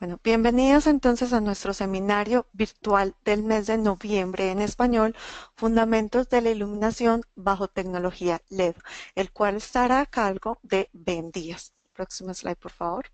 Bueno, bienvenidos entonces a nuestro seminario virtual del mes de noviembre en español, Fundamentos de la Iluminación bajo tecnología LED, el cual estará a cargo de Ben Díaz. Próximo slide, por favor.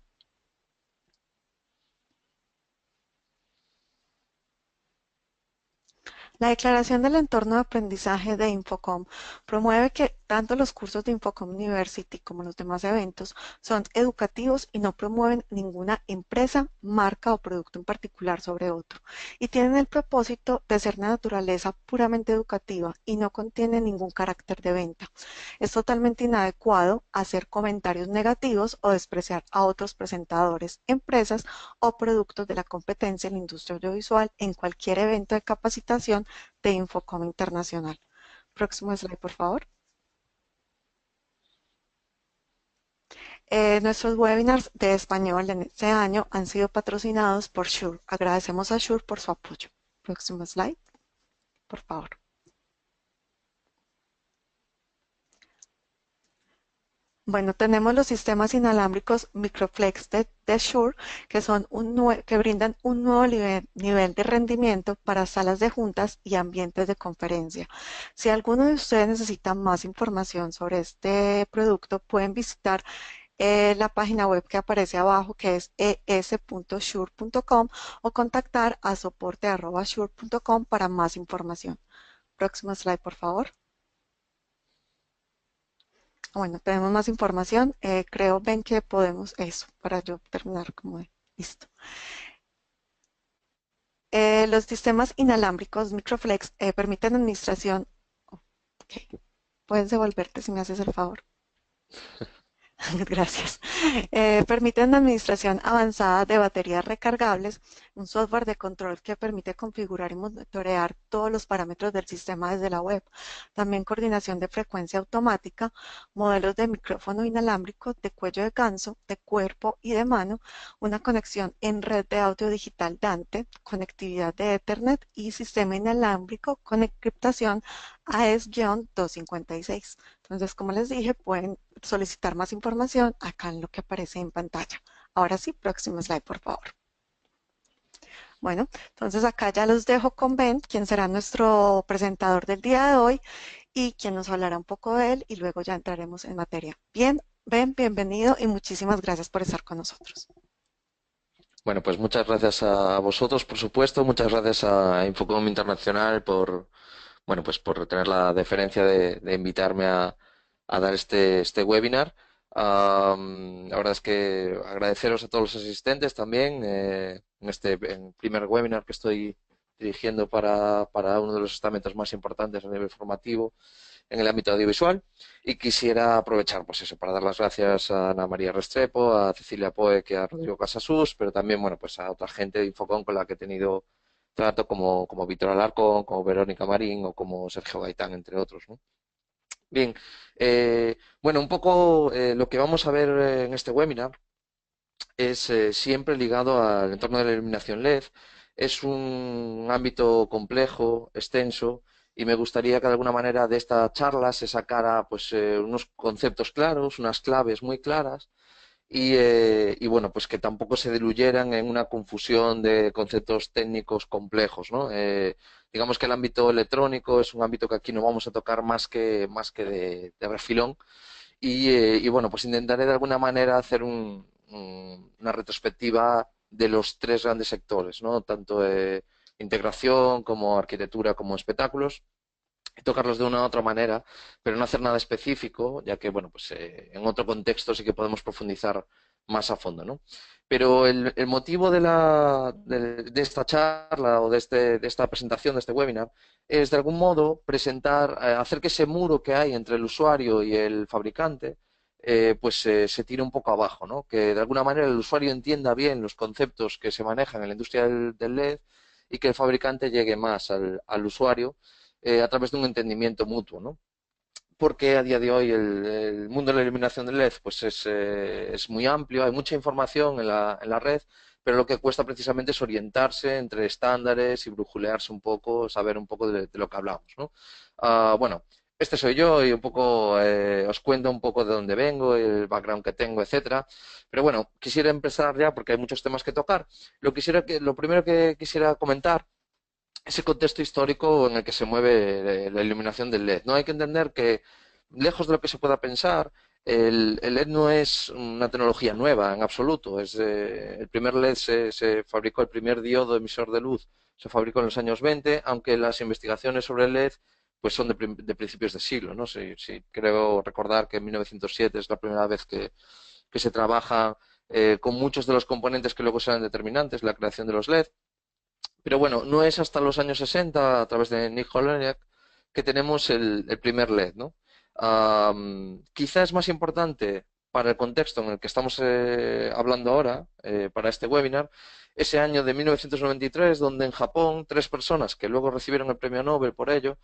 La Declaración del Entorno de Aprendizaje de Infocom promueve que tanto los cursos de Infocom University como los demás eventos son educativos y no promueven ninguna empresa, marca o producto en particular sobre otro, y tienen el propósito de ser de naturaleza puramente educativa y no contienen ningún carácter de venta. Es totalmente inadecuado hacer comentarios negativos o despreciar a otros presentadores, empresas o productos de la competencia en la industria audiovisual en cualquier evento de capacitación de Infocom Internacional. Próximo slide, por favor. Nuestros webinars de español en este año han sido patrocinados por Shure. Agradecemos a Shure por su apoyo. Próximo slide, por favor. Bueno, tenemos los sistemas inalámbricos Microflex de Shure, que brindan un nuevo nivel de rendimiento para salas de juntas y ambientes de conferencia. Si alguno de ustedes necesita más información sobre este producto, pueden visitar la página web que aparece abajo, que es es.shure.com, o contactar a soporte@shure.com para más información. Próximo slide, por favor. Bueno, tenemos más información. Creo, ven que podemos eso, para yo terminar como de listo. Los sistemas inalámbricos Microflex permiten administración. Ok, puedes devolverte si me haces el favor. Gracias. Permite una administración avanzada de baterías recargables, un software de control que permite configurar y monitorear todos los parámetros del sistema desde la web. También coordinación de frecuencia automática, modelos de micrófono inalámbrico, de cuello de ganso, de cuerpo y de mano, una conexión en red de audio digital Dante, conectividad de Ethernet y sistema inalámbrico con encriptación AES-256. Entonces, como les dije, pueden solicitar más información acá en lo que aparece en pantalla. Ahora sí, próximo slide, por favor. Bueno, entonces acá ya los dejo con Ben, quien será nuestro presentador del día de hoy y quien nos hablará un poco de él y luego ya entraremos en materia. Bien, Ben, bienvenido y muchísimas gracias por estar con nosotros. Bueno, pues muchas gracias a vosotros, por supuesto, muchas gracias a Infocom Internacional por, bueno, pues por tener la deferencia de invitarme a dar este webinar. La verdad es que agradeceros a todos los asistentes también en primer webinar que estoy dirigiendo para uno de los estamentos más importantes a nivel formativo en el ámbito audiovisual y quisiera aprovechar pues eso para dar las gracias a Ana María Restrepo, a Cecilia Poe, que a Rodrigo Casasus, pero también bueno pues a otra gente de Infocom con la que he tenido trato como Víctor Alarcón, como Verónica Marín o como Sergio Gaitán, entre otros, ¿no? Bien, bueno, un poco lo que vamos a ver en este webinar es siempre ligado al entorno de la iluminación LED. Es un ámbito complejo, extenso, y me gustaría que de alguna manera de esta charla se sacara pues, unos conceptos claros, unas claves muy claras, y bueno, pues que tampoco se diluyeran en una confusión de conceptos técnicos complejos, ¿no? Digamos que el ámbito electrónico es un ámbito que aquí no vamos a tocar más que de refilón y bueno, pues intentaré de alguna manera hacer una retrospectiva de los tres grandes sectores, ¿no? Tanto integración como arquitectura como espectáculos, y tocarlos de una u otra manera, pero no hacer nada específico, ya que, bueno, pues en otro contexto sí que podemos profundizar más a fondo, ¿no? Pero el motivo de esta charla o de esta presentación, de este webinar, es de algún modo presentar, hacer que ese muro que hay entre el usuario y el fabricante, pues se tire un poco abajo, ¿no? Que de alguna manera el usuario entienda bien los conceptos que se manejan en la industria del LED y que el fabricante llegue más al usuario a través de un entendimiento mutuo, ¿no? Porque a día de hoy el mundo de la iluminación de LED pues es muy amplio, hay mucha información en la red, pero lo que cuesta precisamente es orientarse entre estándares y brujulearse un poco, saber un poco de lo que hablamos, ¿no? Bueno, este soy yo y un poco os cuento un poco de dónde vengo, el background que tengo, etcétera. Pero bueno, quisiera empezar ya porque hay muchos temas que tocar. Lo primero que quisiera comentar es el contexto histórico en el que se mueve la iluminación del LED. No hay que entender que, lejos de lo que se pueda pensar, el LED no es una tecnología nueva en absoluto. El primer LED se fabricó, el primer diodo emisor de luz se fabricó en los años 20, aunque las investigaciones sobre el LED pues son de principios de siglo, ¿no? Si creo recordar que en 1907 es la primera vez que se trabaja con muchos de los componentes que luego serán determinantes, la creación de los LED. Pero bueno, no es hasta los años 60, a través de Nick Holoniak, que tenemos el primer LED, ¿no? Quizá es más importante para el contexto en el que estamos hablando ahora, para este webinar, ese año de 1993, donde en Japón, tres personas que luego recibieron el premio Nobel por ello,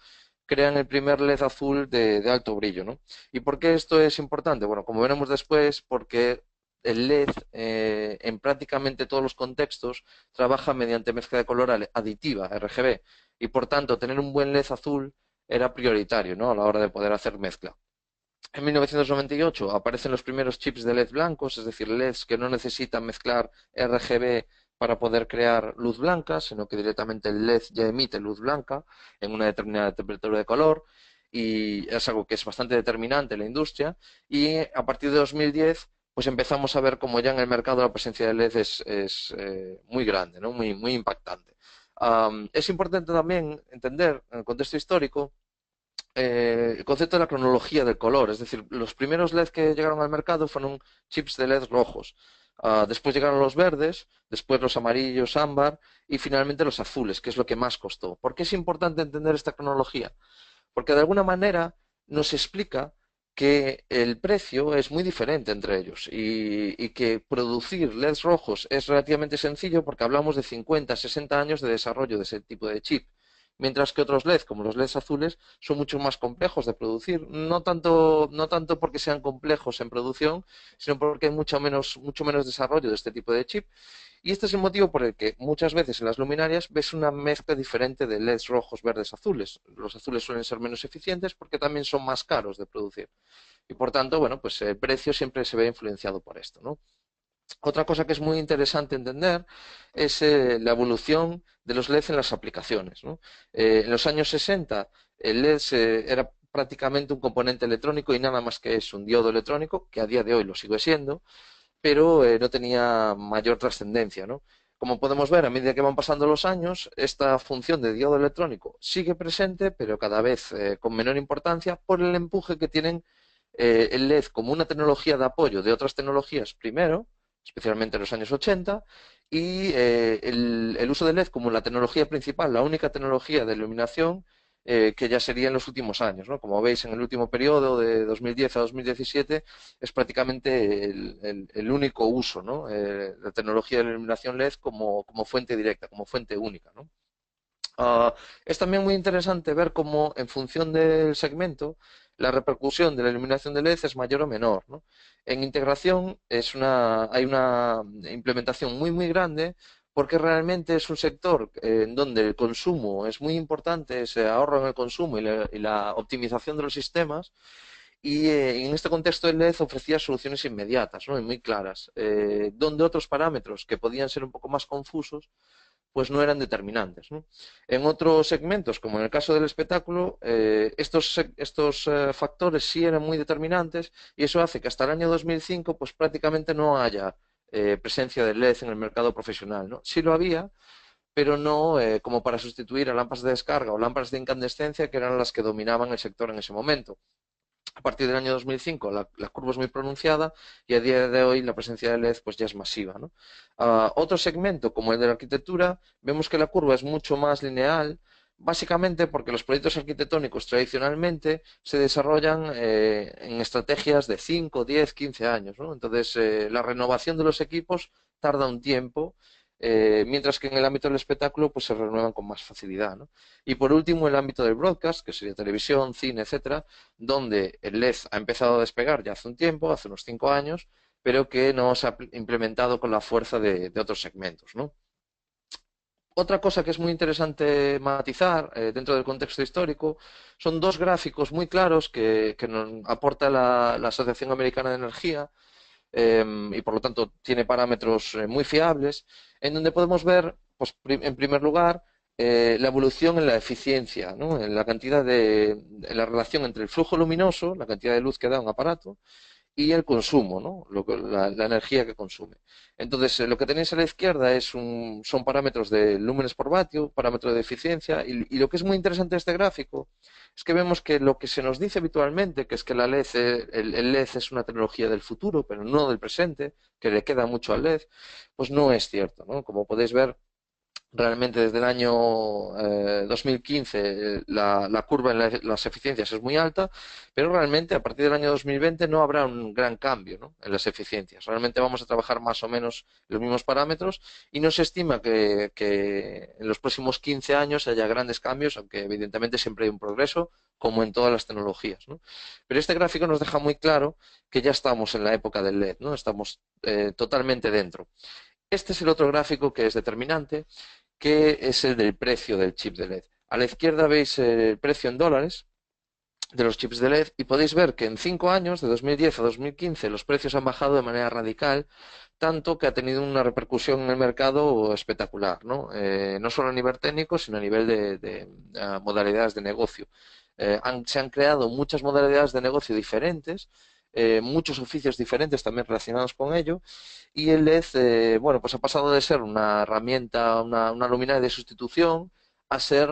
crean el primer LED azul de alto brillo, ¿no? ¿Y por qué esto es importante? Bueno, como veremos después, porque el LED en prácticamente todos los contextos trabaja mediante mezcla de color aditiva, RGB, y por tanto tener un buen LED azul era prioritario, ¿no? A la hora de poder hacer mezcla. En 1998 aparecen los primeros chips de LED blancos, es decir, LEDs que no necesitan mezclar RGB para poder crear luz blanca, sino que directamente el LED ya emite luz blanca en una determinada temperatura de color, y es algo que es bastante determinante en la industria. Y a partir de 2010 pues empezamos a ver como ya en el mercado la presencia de LED es muy grande, ¿no? Muy impactante. Es importante también entender en el contexto histórico el concepto de la cronología del color, es decir, los primeros LED que llegaron al mercado fueron chips de LED rojos. Después llegaron los verdes, después los amarillos, ámbar y finalmente los azules, que es lo que más costó. ¿Por qué es importante entender esta cronología? Porque de alguna manera nos explica que el precio es muy diferente entre ellos y que producir LEDs rojos es relativamente sencillo porque hablamos de 50, 60 años de desarrollo de ese tipo de chip, mientras que otros LEDs, como los LEDs azules, son mucho más complejos de producir, no tanto porque sean complejos en producción, sino porque hay mucho menos desarrollo de este tipo de chip. Y este es el motivo por el que muchas veces en las luminarias ves una mezcla diferente de LEDs rojos, verdes, azules. Los azules suelen ser menos eficientes porque también son más caros de producir. Y por tanto, bueno, pues el precio siempre se ve influenciado por esto, ¿no? Otra cosa que es muy interesante entender es la evolución de los LEDs en las aplicaciones, ¿no? En los años 60 el LED era prácticamente un componente electrónico y nada más que es un diodo electrónico, que a día de hoy lo sigue siendo, pero no tenía mayor trascendencia, ¿no? Como podemos ver, a medida que van pasando los años, esta función de diodo electrónico sigue presente, pero cada vez con menor importancia por el empuje que tienen el LED como una tecnología de apoyo de otras tecnologías primero, especialmente en los años 80, y el uso del LED como la tecnología principal, la única tecnología de iluminación que ya sería en los últimos años, ¿no? Como veis, en el último periodo, de 2010 a 2017, es prácticamente el único uso, ¿no? La tecnología de la iluminación LED como fuente directa, como fuente única, ¿no? Es también muy interesante ver cómo, en función del segmento, la repercusión de la iluminación de LED es mayor o menor, ¿no? En integración hay una implementación muy grande porque realmente es un sector en donde el consumo es muy importante, ese ahorro en el consumo y la optimización de los sistemas. Y en este contexto el LED ofrecía soluciones inmediatas, ¿no? Y muy claras, donde otros parámetros que podían ser un poco más confusos pues no eran determinantes, ¿no? En otros segmentos, como en el caso del espectáculo, estos factores sí eran muy determinantes y eso hace que hasta el año 2005 pues prácticamente no haya presencia de LED en el mercado profesional, ¿no? Sí lo había, pero no como para sustituir a lámparas de descarga o lámparas de incandescencia que eran las que dominaban el sector en ese momento. A partir del año 2005 la curva es muy pronunciada y a día de hoy la presencia de LED pues ya es masiva, ¿no? Otro segmento, como el de la arquitectura, vemos que la curva es mucho más lineal, básicamente porque los proyectos arquitectónicos tradicionalmente se desarrollan en estrategias de 5, 10, 15 años, ¿no? Entonces, la renovación de los equipos tarda un tiempo, mientras que en el ámbito del espectáculo pues se renuevan con más facilidad, ¿no? Y por último, el ámbito del broadcast, que sería televisión, cine, etcétera, donde el LED ha empezado a despegar ya hace un tiempo, hace unos 5 años, pero que no se ha implementado con la fuerza de otros segmentos, ¿no? Otra cosa que es muy interesante matizar dentro del contexto histórico son dos gráficos muy claros que nos aporta la Asociación Americana de Energía, y por lo tanto tiene parámetros muy fiables, en donde podemos ver, pues, en primer lugar, la evolución en la eficiencia, ¿no? En la cantidad en la relación entre el flujo luminoso, la cantidad de luz que da un aparato, y el consumo, ¿no? La energía que consume. Entonces, lo que tenéis a la izquierda son parámetros de lúmenes por vatio, parámetro de eficiencia, y lo que es muy interesante de este gráfico es que vemos que lo que se nos dice habitualmente, que es que la LED, el LED es una tecnología del futuro, pero no del presente, que le queda mucho al LED, pues no es cierto, ¿no? Como podéis ver, realmente desde el año 2015 la curva en las eficiencias es muy alta, pero realmente a partir del año 2020 no habrá un gran cambio, ¿no? En las eficiencias. Realmente vamos a trabajar más o menos los mismos parámetros y no se estima que en los próximos 15 años haya grandes cambios, aunque evidentemente siempre hay un progreso, como en todas las tecnologías, ¿no? Pero este gráfico nos deja muy claro que ya estamos en la época del LED, ¿no? Estamos totalmente dentro. Este es el otro gráfico que es determinante, que es el del precio del chip de LED. A la izquierda veis el precio en dólares de los chips de LED y podéis ver que en 5 años, de 2010 a 2015, los precios han bajado de manera radical, tanto que ha tenido una repercusión en el mercado espectacular, ¿no? No solo a nivel técnico, sino a nivel de modalidades de negocio. Se han creado muchas modalidades de negocio diferentes, muchos oficios diferentes también relacionados con ello, y el LED, bueno, pues ha pasado de ser una herramienta, una luminaria de sustitución, a ser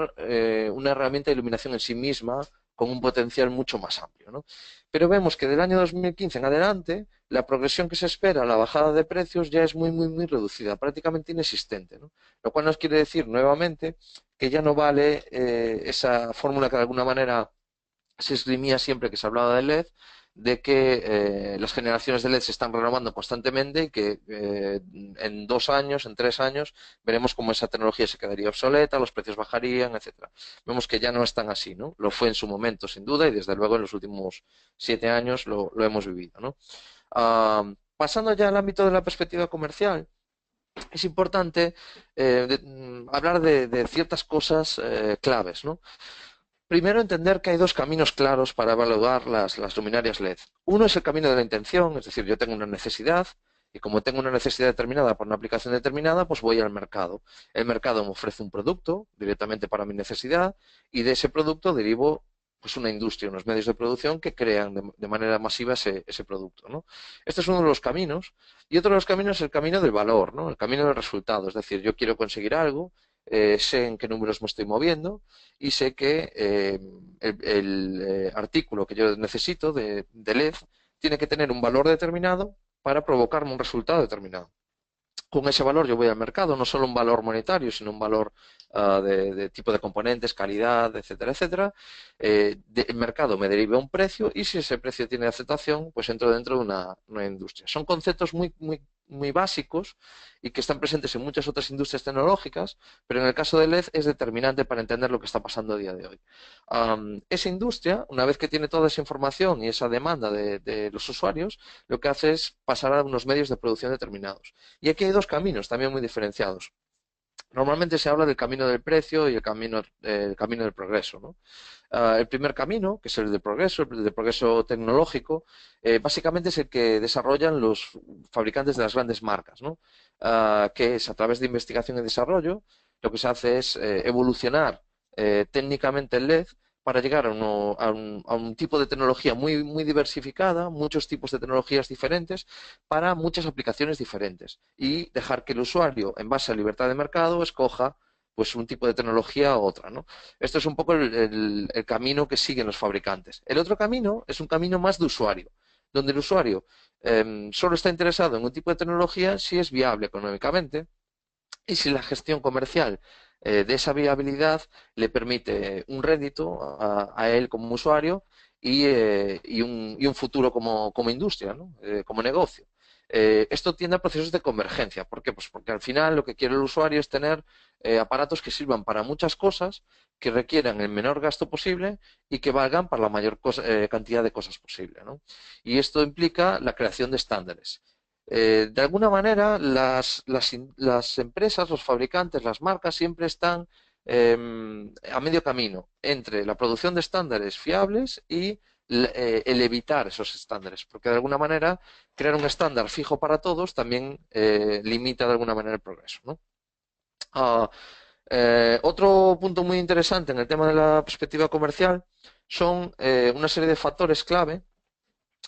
una herramienta de iluminación en sí misma, con un potencial mucho más amplio, ¿no? Pero vemos que del año 2015 en adelante, la progresión que se espera, la bajada de precios, ya es muy, muy, muy reducida, prácticamente inexistente, ¿no? Lo cual nos quiere decir nuevamente que ya no vale esa fórmula que de alguna manera se esgrimía siempre que se hablaba de LED, de que las generaciones de LED se están renovando constantemente y que en 2 años, en 3 años, veremos cómo esa tecnología se quedaría obsoleta, los precios bajarían, etcétera. Vemos que ya no es tan así, ¿no? Lo fue en su momento, sin duda, y desde luego en los últimos 7 años lo hemos vivido, ¿no? Pasando ya al ámbito de la perspectiva comercial, es importante hablar de ciertas cosas claves, ¿no? Primero, entender que hay dos caminos claros para evaluar las luminarias LED. Uno es el camino de la intención, es decir, yo tengo una necesidad y como tengo una necesidad determinada por una aplicación determinada, pues voy al mercado. El mercado me ofrece un producto directamente para mi necesidad y de ese producto derivo pues una industria, unos medios de producción que crean de manera masiva ese producto, ¿no? Este es uno de los caminos. Y otro de los caminos es el camino del valor, ¿no? El camino del resultado. Es decir, yo quiero conseguir algo, sé en qué números me estoy moviendo y sé que el artículo que yo necesito de LED tiene que tener un valor determinado para provocarme un resultado determinado. Con ese valor yo voy al mercado, no solo un valor monetario, sino un valor de tipo de componentes, calidad, etcétera, etcétera. El mercado me deriva un precio y si ese precio tiene aceptación, pues entro dentro de una industria. Son conceptos muy, muy, muy básicos y que están presentes en muchas otras industrias tecnológicas, pero en el caso de LED es determinante para entender lo que está pasando a día de hoy. Esa industria, una vez que tiene toda esa información y esa demanda de los usuarios, lo que hace es pasar a unos medios de producción determinados. Y aquí hay dos caminos también muy diferenciados. Normalmente se habla del camino del precio y el camino del progreso, ¿no? El primer camino, que es el del progreso tecnológico, básicamente es el que desarrollan los fabricantes de las grandes marcas, ¿no? Que es a través de investigación y desarrollo, lo que se hace es evolucionar técnicamente el LED para llegar a un tipo de tecnología muy, muy diversificada, muchos tipos de tecnologías diferentes para muchas aplicaciones diferentes y dejar que el usuario, en base a libertad de mercado, escoja pues un tipo de tecnología u otra, ¿no? Esto es un poco el camino que siguen los fabricantes. El otro camino es un camino más de usuario, donde el usuario solo está interesado en un tipo de tecnología si es viable económicamente y si la gestión comercial de esa viabilidad le permite un rédito a él como usuario y un futuro como industria, ¿no? Como negocio. Esto tiende a procesos de convergencia. ¿Por qué? Pues porque al final lo que quiere el usuario es tener aparatos que sirvan para muchas cosas, que requieran el menor gasto posible y que valgan para la mayor cantidad de cosas posible, ¿no? Y esto implica la creación de estándares. De alguna manera, las empresas, los fabricantes, las marcas siempre están a medio camino entre la producción de estándares fiables y el evitar esos estándares, porque de alguna manera crear un estándar fijo para todos también limita de alguna manera el progreso, ¿no? Ah, Otro punto muy interesante en el tema de la perspectiva comercial son una serie de factores clave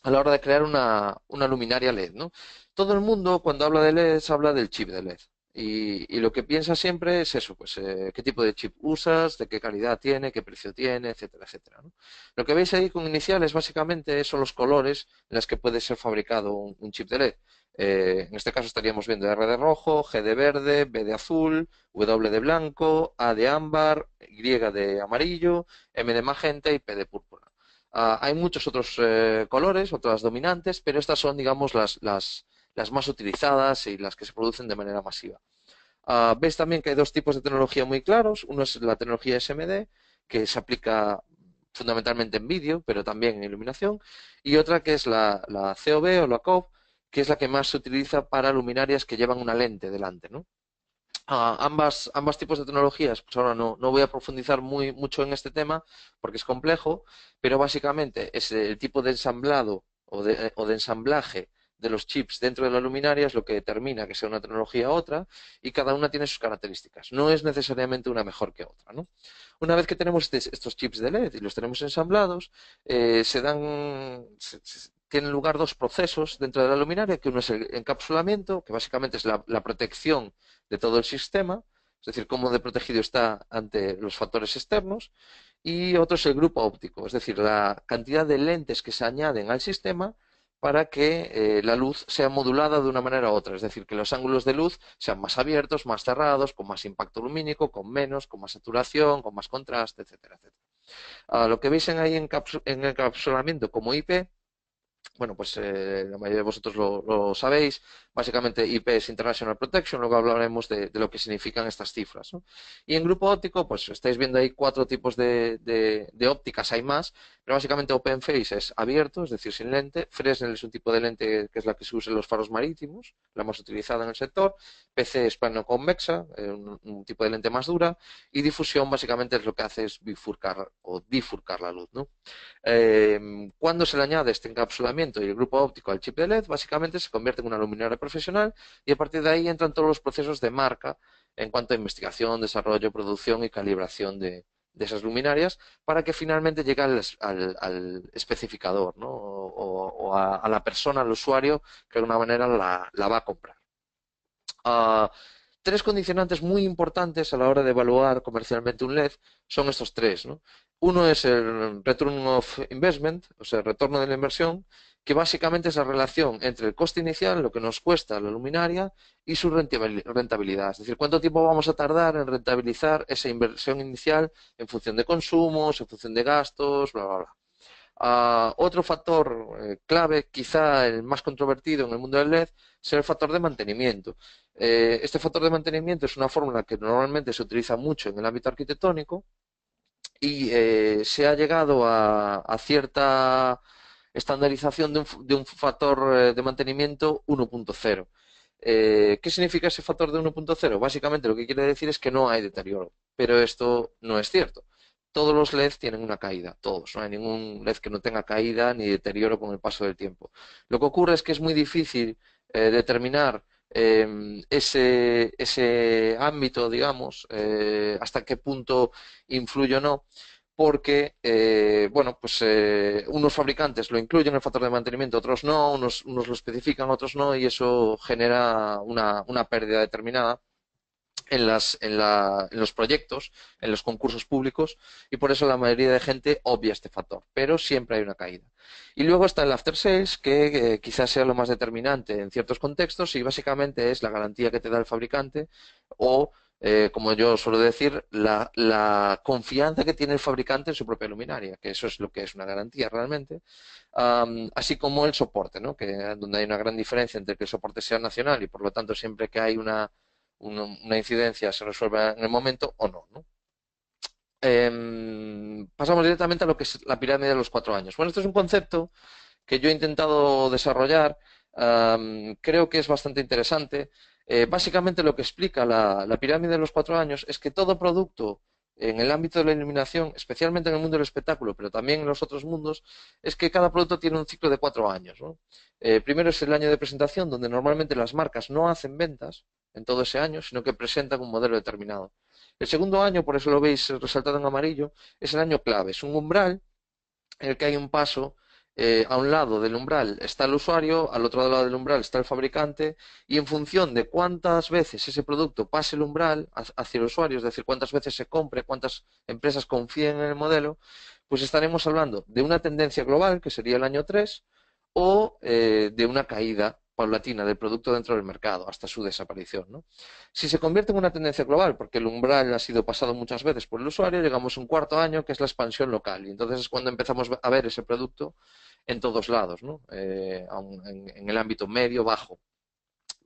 a la hora de crear una luminaria LED, ¿no? Todo el mundo cuando habla de LEDs habla del chip de LED. Y lo que piensa siempre es eso, pues qué tipo de chip usas, de qué calidad tiene, qué precio tiene, etcétera, etcétera, ¿no? Lo que veis ahí con iniciales básicamente son los colores en los que puede ser fabricado un chip de LED. En este caso estaríamos viendo R de rojo, G de verde, B de azul, W de blanco, A de ámbar, Y de amarillo, M de magenta y P de púrpura. Hay muchos otros colores, otras dominantes, pero estas son, digamos, las más utilizadas y las que se producen de manera masiva. Ves también que hay dos tipos de tecnología muy claros. Uno es la tecnología SMD, que se aplica fundamentalmente en vídeo, pero también en iluminación, y otra que es la COB o la COB, que es la que más se utiliza para luminarias que llevan una lente delante, ¿no? Ambas tipos de tecnologías, pues ahora no voy a profundizar mucho en este tema porque es complejo, pero básicamente es el tipo de ensamblado o de ensamblaje de los chips dentro de la luminaria es lo que determina que sea una tecnología u otra y cada una tiene sus características. No es necesariamente una mejor que otra, ¿no? Una vez que tenemos estos chips de LED y los tenemos ensamblados, tienen lugar dos procesos dentro de la luminaria, que uno es el encapsulamiento, que básicamente es la protección de todo el sistema, es decir, cómo de protegido está ante los factores externos, y otro es el grupo óptico, es decir, la cantidad de lentes que se añaden al sistema para que la luz sea modulada de una manera u otra, es decir, que los ángulos de luz sean más abiertos, más cerrados, con más impacto lumínico, con menos, con más saturación, con más contraste, etcétera, etcétera. Lo que veis ahí en encapsulamiento como IP, bueno, pues la mayoría de vosotros lo sabéis. Básicamente IP es International Protection, luego hablaremos de lo que significan estas cifras, ¿no? Y en grupo óptico, pues estáis viendo ahí cuatro tipos de ópticas, hay más, pero básicamente OpenFace es abierto, es decir, sin lente. Fresnel es un tipo de lente que es la que se usa en los faros marítimos, la más utilizada en el sector. PC es plano convexa, un tipo de lente más dura. Y difusión básicamente es lo que hace es bifurcar o difurcar la luz, ¿no? Cuando se le añade este encapsulamiento y el grupo óptico al chip de LED, básicamente se convierte en una luminaria profesional y a partir de ahí entran todos los procesos de marca en cuanto a investigación, desarrollo, producción y calibración de esas luminarias para que finalmente llegue al especificador, ¿no? O a la persona, al usuario, que de alguna manera la va a comprar. Uh, Tres condicionantes muy importantes a la hora de evaluar comercialmente un LED son estos tres, ¿no? Uno es el return of investment, o sea, el retorno de la inversión, que básicamente es la relación entre el coste inicial, lo que nos cuesta la luminaria, y su rentabilidad. Es decir, cuánto tiempo vamos a tardar en rentabilizar esa inversión inicial en función de consumos, en función de gastos, bla, bla, bla. Otro factor clave, quizá el más controvertido en el mundo del LED, es el factor de mantenimiento. Este factor de mantenimiento es una fórmula que normalmente se utiliza mucho en el ámbito arquitectónico y se ha llegado a cierta estandarización de un factor de mantenimiento 1.0. ¿Qué significa ese factor de 1.0? Básicamente lo que quiere decir es que no hay deterioro, pero esto no es cierto. Todos los LEDs tienen una caída, todos. No hay ningún LED que no tenga caída ni deterioro con el paso del tiempo. Lo que ocurre es que es muy difícil determinar ese ámbito, digamos, hasta qué punto influye o no, porque, bueno, pues unos fabricantes lo incluyen en el factor de mantenimiento, otros no, unos lo especifican, otros no, y eso genera una pérdida determinada en los proyectos, en los concursos públicos, y por eso la mayoría de gente obvia este factor, pero siempre hay una caída. Y luego está el after sales, que quizás sea lo más determinante en ciertos contextos, y básicamente es la garantía que te da el fabricante o como yo suelo decir, la confianza que tiene el fabricante en su propia luminaria, que eso es lo que es una garantía realmente, así como el soporte, ¿no? Donde hay una gran diferencia entre que el soporte sea nacional y por lo tanto siempre que hay una incidencia se resuelve en el momento o no, ¿no? Pasamos directamente a lo que es la pirámide de los 4 años. Bueno, esto es un concepto que yo he intentado desarrollar creo que es bastante interesante. Básicamente lo que explica la pirámide de los 4 años es que todo producto en el ámbito de la iluminación, especialmente en el mundo del espectáculo, pero también en los otros mundos, es que cada producto tiene un ciclo de 4 años, ¿no? Primero es el año de presentación, donde normalmente las marcas no hacen ventas en todo ese año, sino que presentan un modelo determinado. El segundo año, por eso lo veis resaltado en amarillo, es el año clave, es un umbral en el que hay un paso. A un lado del umbral está el usuario, al otro lado del umbral está el fabricante, y en función de cuántas veces ese producto pase el umbral hacia el usuario, es decir, cuántas veces se compre, cuántas empresas confíen en el modelo, pues estaremos hablando de una tendencia global, que sería el año 3, o de una caída paulatina del producto dentro del mercado hasta su desaparición, ¿no? Si se convierte en una tendencia global, porque el umbral ha sido pasado muchas veces por el usuario, llegamos a un cuarto año que es la expansión local, y entonces es cuando empezamos a ver ese producto en todos lados, ¿no? En el ámbito medio, bajo.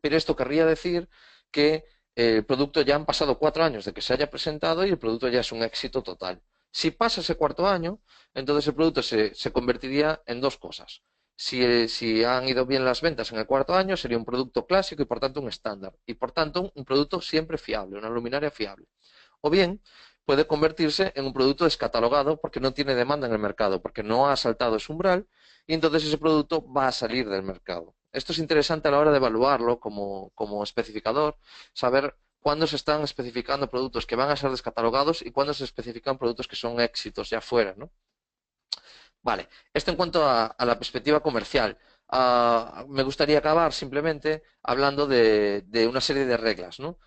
Pero esto querría decir que el producto ya han pasado 4 años de que se haya presentado y el producto ya es un éxito total. Si pasa ese cuarto año, entonces el producto se convertiría en dos cosas. Si han ido bien las ventas en el cuarto año, sería un producto clásico y por tanto un estándar. Y por tanto un producto siempre fiable, una luminaria fiable. O bien puede convertirse en un producto descatalogado porque no tiene demanda en el mercado, porque no ha saltado ese umbral y entonces ese producto va a salir del mercado. Esto es interesante a la hora de evaluarlo como especificador, saber cuándo se están especificando productos que van a ser descatalogados y cuándo se especifican productos que son éxitos ya fuera, ¿no? Vale, esto en cuanto a la perspectiva comercial. Me gustaría acabar simplemente hablando de una serie de reglas, ¿no?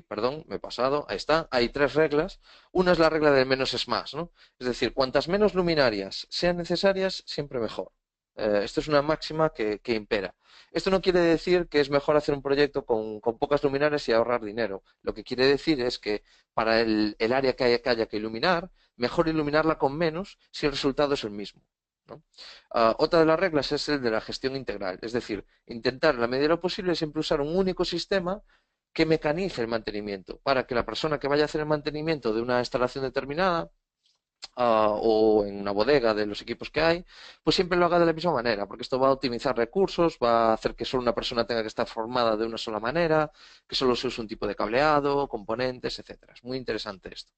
Perdón, me he pasado, ahí está, hay 3 reglas. Una es la regla del menos es más, ¿no? Es decir, cuantas menos luminarias sean necesarias, siempre mejor. Esto es una máxima que impera. Esto no quiere decir que es mejor hacer un proyecto con pocas luminarias y ahorrar dinero. Lo que quiere decir es que para el área que haya que iluminar, mejor iluminarla con menos si el resultado es el mismo, ¿no? Otra de las reglas es el de la gestión integral, es decir, intentar en la medida de lo posible siempre usar un único sistema que mecanice el mantenimiento, para que la persona que vaya a hacer el mantenimiento de una instalación determinada o en una bodega de los equipos que hay, pues siempre lo haga de la misma manera, porque esto va a optimizar recursos, va a hacer que solo una persona tenga que estar formada de una sola manera, que solo se use un tipo de cableado, componentes, etcétera. Es muy interesante esto.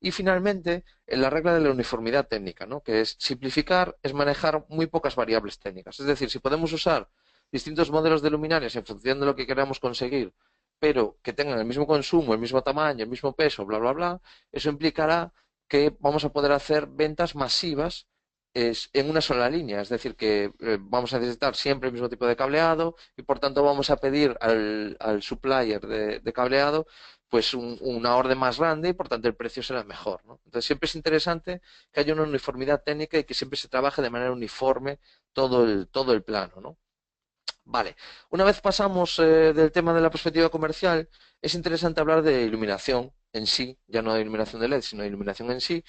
Y finalmente, en la regla de la uniformidad técnica, ¿no? Que es simplificar, es manejar muy pocas variables técnicas. Es decir, si podemos usar distintos modelos de luminarias en función de lo que queramos conseguir, pero que tengan el mismo consumo, el mismo tamaño, el mismo peso, bla, bla, bla, eso implicará que vamos a poder hacer ventas masivas en una sola línea, es decir, que vamos a necesitar siempre el mismo tipo de cableado y por tanto vamos a pedir al supplier de cableado pues una orden más grande y por tanto el precio será mejor, ¿no? Entonces siempre es interesante que haya una uniformidad técnica y que siempre se trabaje de manera uniforme todo el plano, ¿no? Vale, una vez pasamos del tema de la perspectiva comercial, es interesante hablar de iluminación en sí, ya no de iluminación de LED, sino de iluminación en sí.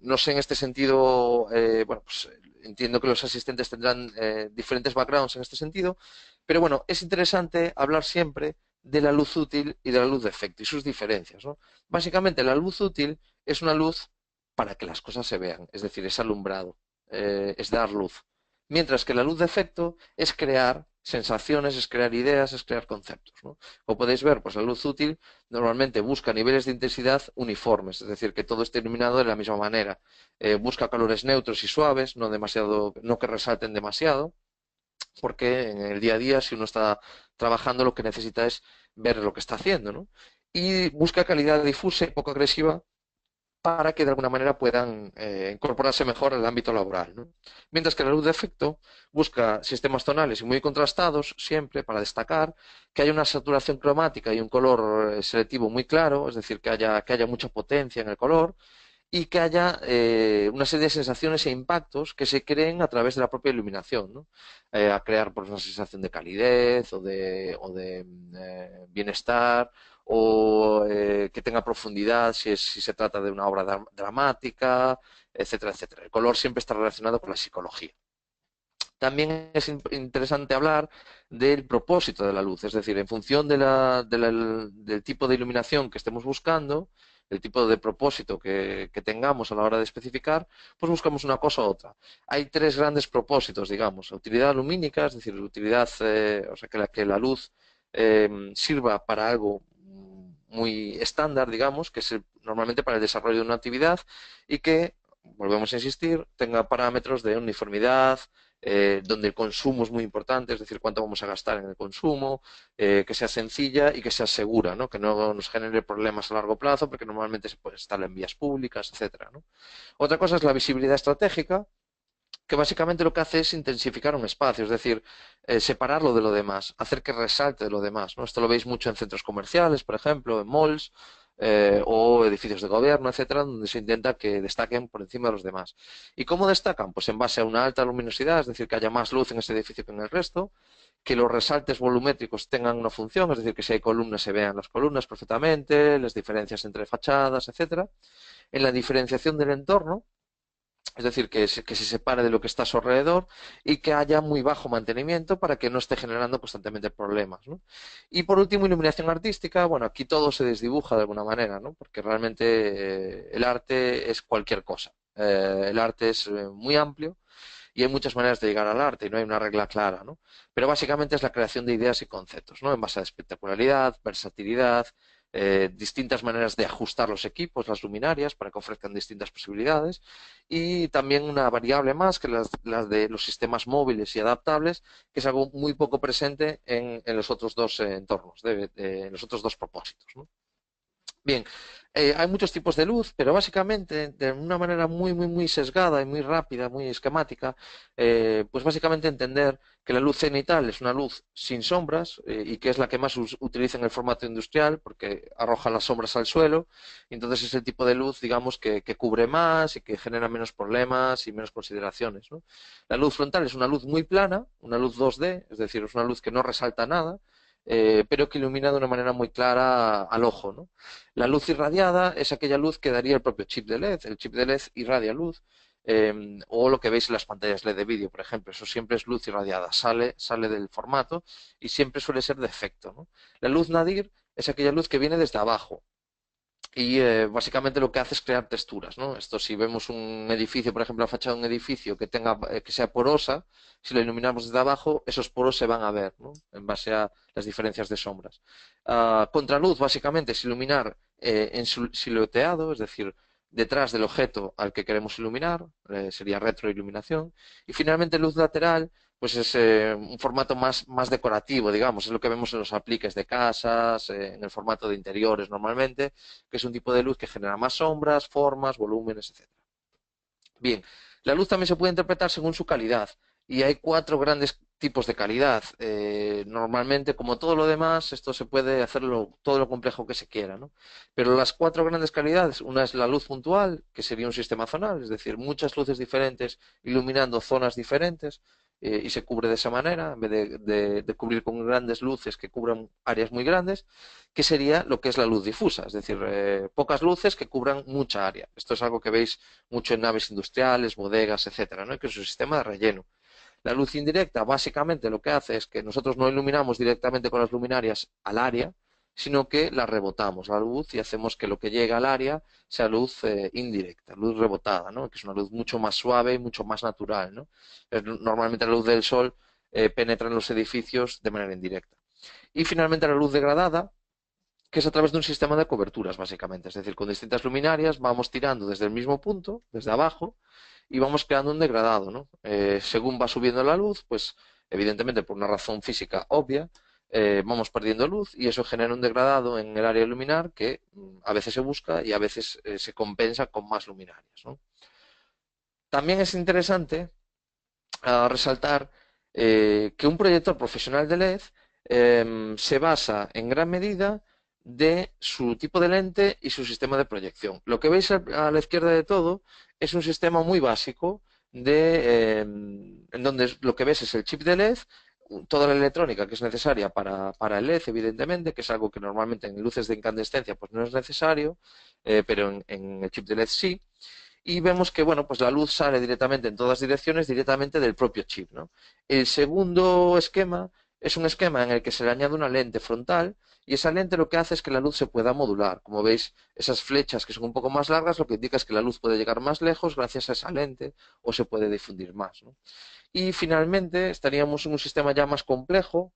No sé en este sentido, bueno, pues entiendo que los asistentes tendrán diferentes backgrounds en este sentido, pero bueno, es interesante hablar siempre de la luz útil y de la luz de efecto y sus diferencias, ¿no? Básicamente, la luz útil es una luz para que las cosas se vean, es decir, es alumbrado, es dar luz. Mientras que la luz de efecto es crear sensaciones, es crear ideas, es crear conceptos, ¿no? Como podéis ver, pues la luz útil normalmente busca niveles de intensidad uniformes, es decir, que todo esté iluminado de la misma manera. Busca colores neutros y suaves, no demasiado, no que resalten demasiado, porque en el día a día, si uno está trabajando, lo que necesita es ver lo que está haciendo, ¿no? Y busca calidad difusa y poco agresiva para que de alguna manera puedan incorporarse mejor al ámbito laboral, ¿no? Mientras que la luz de efecto busca sistemas tonales y muy contrastados siempre para destacar que haya una saturación cromática y un color selectivo muy claro, es decir, que haya mucha potencia en el color y que haya una serie de sensaciones e impactos que se creen a través de la propia iluminación, ¿no? A crear pues, una sensación de calidez o de bienestar o que tenga profundidad si se trata de una obra dramática, etcétera, etcétera. El color siempre está relacionado con la psicología. También es interesante hablar del propósito de la luz, es decir, en función del tipo de iluminación que estemos buscando, del tipo de propósito que tengamos a la hora de especificar, pues buscamos una cosa u otra. Hay tres grandes propósitos, digamos. La utilidad lumínica, es decir, la utilidad, o sea, que la luz sirva para algo muy estándar, digamos, que es normalmente para el desarrollo de una actividad y que, volvemos a insistir, tenga parámetros de uniformidad, donde el consumo es muy importante, es decir, cuánto vamos a gastar en el consumo, que sea sencilla y que sea segura, ¿no? Que no nos genere problemas a largo plazo, porque normalmente se puede estar en vías públicas, etcétera, ¿no? Otra cosa es la visibilidad estratégica, que básicamente lo que hace es intensificar un espacio, es decir, separarlo de lo demás, hacer que resalte de lo demás, ¿no? Esto lo veis mucho en centros comerciales, por ejemplo, en malls, o edificios de gobierno, etcétera, donde se intenta que destaquen por encima de los demás. ¿Y cómo destacan? Pues en base a una alta luminosidad, es decir, que haya más luz en ese edificio que en el resto, que los resaltes volumétricos tengan una función, es decir, que si hay columnas se vean las columnas perfectamente, las diferencias entre fachadas, etcétera. En la diferenciación del entorno, es decir, que se separe de lo que está a su alrededor y que haya muy bajo mantenimiento para que no esté generando constantemente problemas, ¿no? Y por último, iluminación artística. Bueno, aquí todo se desdibuja de alguna manera, ¿no? Porque realmente el arte es cualquier cosa. El arte es muy amplio y hay muchas maneras de llegar al arte y no hay una regla clara, ¿no? Pero básicamente es la creación de ideas y conceptos, ¿no? En base a espectacularidad, versatilidad, distintas maneras de ajustar los equipos, las luminarias, para que ofrezcan distintas posibilidades, y también una variable más que las de los sistemas móviles y adaptables, que es algo muy poco presente en los otros dos entornos, en los otros dos propósitos, ¿no? Bien, hay muchos tipos de luz, pero básicamente, de una manera muy, muy, muy sesgada y muy rápida, muy esquemática, pues básicamente entender que la luz cenital es una luz sin sombras, y que es la que más utiliza en el formato industrial porque arroja las sombras al suelo, y entonces es el tipo de luz, digamos, que cubre más y que genera menos problemas y menos consideraciones, ¿no? La luz frontal es una luz muy plana, una luz 2D, es decir, es una luz que no resalta nada, pero que ilumina de una manera muy clara al ojo, ¿no? La luz irradiada es aquella luz que daría el propio chip de LED. El chip de LED irradia luz, o lo que veis en las pantallas LED de vídeo, por ejemplo. Eso siempre es luz irradiada, sale del formato y siempre suele ser de efecto, ¿no? La luz nadir es aquella luz que viene desde abajo y básicamente lo que hace es crear texturas, ¿no? Esto, si vemos un edificio, por ejemplo, la fachada de un edificio que sea porosa, si lo iluminamos desde abajo, esos poros se van a ver, ¿no? En base a las diferencias de sombras. Contraluz, básicamente, es iluminar en silueteado, es decir, detrás del objeto al que queremos iluminar, sería retroiluminación. Y finalmente, luz lateral, pues es un formato más decorativo, digamos, es lo que vemos en los apliques de casas, en el formato de interiores normalmente, que es un tipo de luz que genera más sombras, formas, volúmenes, etcétera. Bien, la luz también se puede interpretar según su calidad y hay cuatro grandes tipos de calidad. Normalmente, como todo lo demás, esto se puede hacerlo todo lo complejo que se quiera, ¿no? Pero las cuatro grandes calidades, una es la luz puntual, que sería un sistema zonal, es decir, muchas luces diferentes iluminando zonas diferentes, y se cubre de esa manera, en vez de cubrir con grandes luces que cubran áreas muy grandes, que sería lo que es la luz difusa, es decir, pocas luces que cubran mucha área. Esto es algo que veis mucho en naves industriales, bodegas, etcétera, ¿no? Que es un sistema de relleno. La luz indirecta básicamente lo que hace es que nosotros no iluminamos directamente con las luminarias al área, sino que la rebotamos la luz y hacemos que lo que llega al área sea luz indirecta, luz rebotada, ¿no? Que es una luz mucho más suave y mucho más natural, ¿no? Normalmente la luz del sol penetra en los edificios de manera indirecta. Y finalmente la luz degradada, que es a través de un sistema de coberturas, básicamente. Es decir, con distintas luminarias vamos tirando desde el mismo punto, desde abajo, y vamos creando un degradado, ¿no? Según va subiendo la luz, pues evidentemente por una razón física obvia, vamos perdiendo luz y eso genera un degradado en el área luminar que a veces se busca y a veces se compensa con más luminarias, ¿no? También es interesante resaltar que un proyector profesional de LED se basa en gran medida de su tipo de lente y su sistema de proyección. Lo que veis a la izquierda de todo es un sistema muy básico en donde lo que ves es el chip de LED, toda la electrónica que es necesaria para el LED, evidentemente, que es algo que normalmente en luces de incandescencia pues no es necesario, pero en el chip de LED sí, y vemos que bueno, pues la luz sale directamente en todas direcciones, directamente del propio chip, ¿no? El segundo esquema es un esquema en el que se le añade una lente frontal y esa lente lo que hace es que la luz se pueda modular. Como veis, esas flechas que son un poco más largas lo que indica es que la luz puede llegar más lejos gracias a esa lente o se puede difundir más, ¿no? Y finalmente estaríamos en un sistema ya más complejo,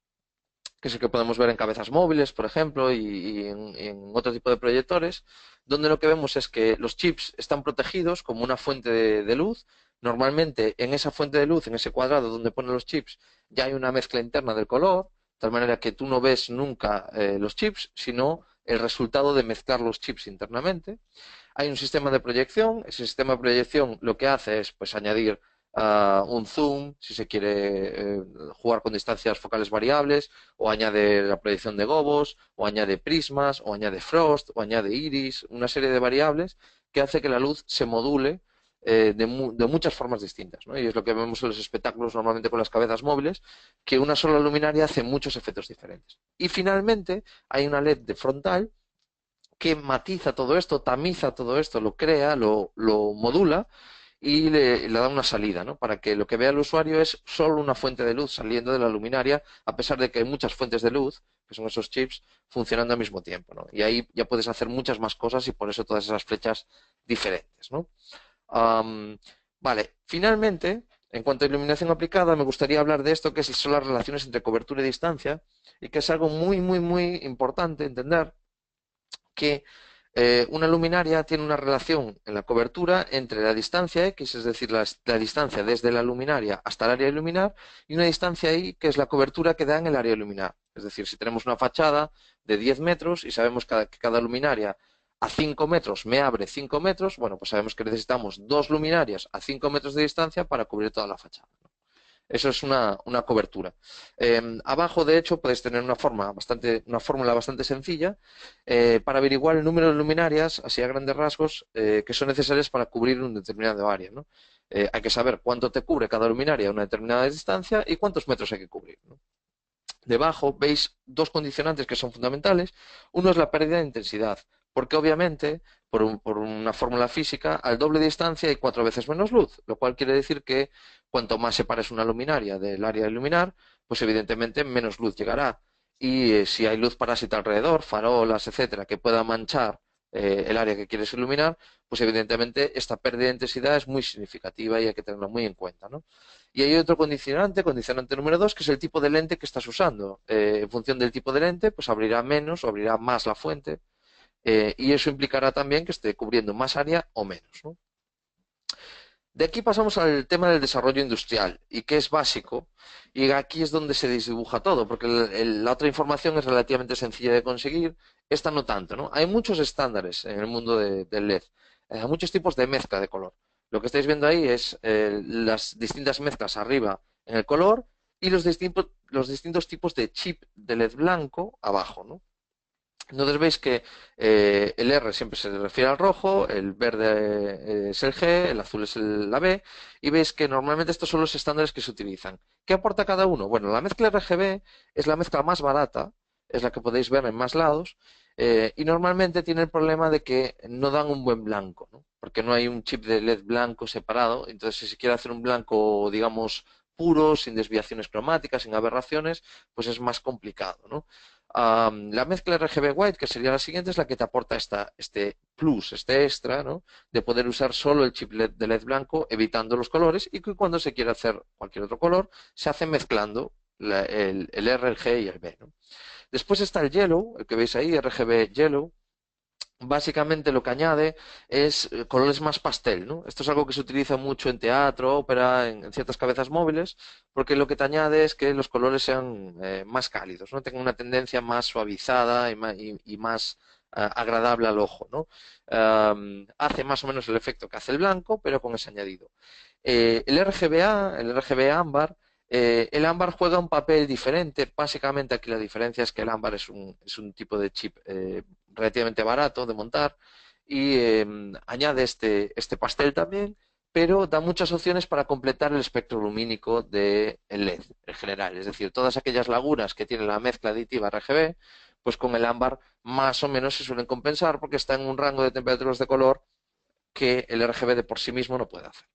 que es el que podemos ver en cabezas móviles, por ejemplo, y en otro tipo de proyectores, donde lo que vemos es que los chips están protegidos como una fuente de luz. Normalmente en esa fuente de luz, en ese cuadrado donde ponen los chips, ya hay una mezcla interna del color, de tal manera que tú no ves nunca los chips, sino el resultado de mezclar los chips internamente. Hay un sistema de proyección. Ese sistema de proyección lo que hace es pues, añadir un zoom, si se quiere jugar con distancias focales variables, o añade la proyección de gobos, o añade prismas, o añade frost, o añade iris, una serie de variables que hace que la luz se module de muchas formas distintas, ¿no? Y es lo que vemos en los espectáculos normalmente con las cabezas móviles, que una sola luminaria hace muchos efectos diferentes. Y finalmente hay una LED de frontal que matiza todo esto, tamiza todo esto, lo crea, lo modula y le da una salida, ¿no? Para que lo que vea el usuario es solo una fuente de luz saliendo de la luminaria, a pesar de que hay muchas fuentes de luz, que son esos chips, funcionando al mismo tiempo, ¿no? Y ahí ya puedes hacer muchas más cosas y por eso todas esas flechas diferentes, ¿no? Um, vale, finalmente, en cuanto a iluminación aplicada, me gustaría hablar de esto que son las relaciones entre cobertura y distancia y que es algo muy, muy, muy importante entender que una luminaria tiene una relación en la cobertura entre la distancia X, es decir, la distancia desde la luminaria hasta el área de iluminar, y una distancia Y, que es la cobertura que da en el área de iluminar. Es decir, si tenemos una fachada de 10 metros y sabemos que cada luminaria a 5 metros me abre 5 metros, bueno, pues sabemos que necesitamos dos luminarias a 5 metros de distancia para cubrir toda la fachada. Eso es una cobertura. Abajo, de hecho, podéis tener una fórmula bastante sencilla para averiguar el número de luminarias, así a grandes rasgos, que son necesarias para cubrir un determinado área, ¿no? Hay que saber cuánto te cubre cada luminaria a una determinada distancia y cuántos metros hay que cubrir, ¿no? Debajo veis dos condicionantes que son fundamentales. Uno es la pérdida de intensidad, porque obviamente, por una fórmula física, al doble distancia hay 4 veces menos luz, lo cual quiere decir que cuanto más separes una luminaria del área de iluminar, pues evidentemente menos luz llegará. Y si hay luz parásita alrededor, farolas, etcétera, que pueda manchar el área que quieres iluminar, pues evidentemente esta pérdida de intensidad es muy significativa y hay que tenerla muy en cuenta, ¿no? Y hay otro condicionante, condicionante número 2, que es el tipo de lente que estás usando. En función del tipo de lente, pues abrirá menos o abrirá más la fuente, y eso implicará también que esté cubriendo más área o menos, ¿no? De aquí pasamos al tema del desarrollo industrial, y que es básico, y aquí es donde se desdibuja todo, porque la otra información es relativamente sencilla de conseguir, esta no tanto, ¿no? Hay muchos estándares en el mundo del LED, hay muchos tipos de mezcla de color. Lo que estáis viendo ahí es las distintas mezclas arriba en el color y los distintos tipos de chip de LED blanco abajo, ¿no? Entonces veis que el R siempre se refiere al rojo, el verde es el G, el azul es la B, y veis que normalmente estos son los estándares que se utilizan. ¿Qué aporta cada uno? Bueno, la mezcla RGB es la mezcla más barata, es la que podéis ver en más lados, y normalmente tiene el problema de que no dan un buen blanco, ¿no? Porque no hay un chip de LED blanco separado, entonces si se quiere hacer un blanco, digamos, puro, sin desviaciones cromáticas, sin aberraciones, pues es más complicado, ¿no? La mezcla RGB White, que sería la siguiente, es la que te aporta este plus, este extra, ¿no? De poder usar solo el chip LED de LED blanco, evitando los colores, y que cuando se quiere hacer cualquier otro color, se hace mezclando el R, el G y el B, ¿no? Después está el Yellow, el que veis ahí, RGB Yellow. Básicamente lo que añade es colores más pastel, ¿no? Esto es algo que se utiliza mucho en teatro, ópera, en ciertas cabezas móviles, porque lo que te añade es que los colores sean más cálidos, ¿no? Tengan una tendencia más suavizada y más agradable al ojo, ¿no? Hace más o menos el efecto que hace el blanco, pero con ese añadido. El RGBA, el RGB ámbar, el ámbar juega un papel diferente. Básicamente aquí la diferencia es que el ámbar es un tipo de chip relativamente barato de montar y añade este pastel también, pero da muchas opciones para completar el espectro lumínico del LED en general. Es decir, todas aquellas lagunas que tiene la mezcla aditiva RGB, pues con el ámbar más o menos se suelen compensar porque está en un rango de temperaturas de color que el RGB de por sí mismo no puede hacer.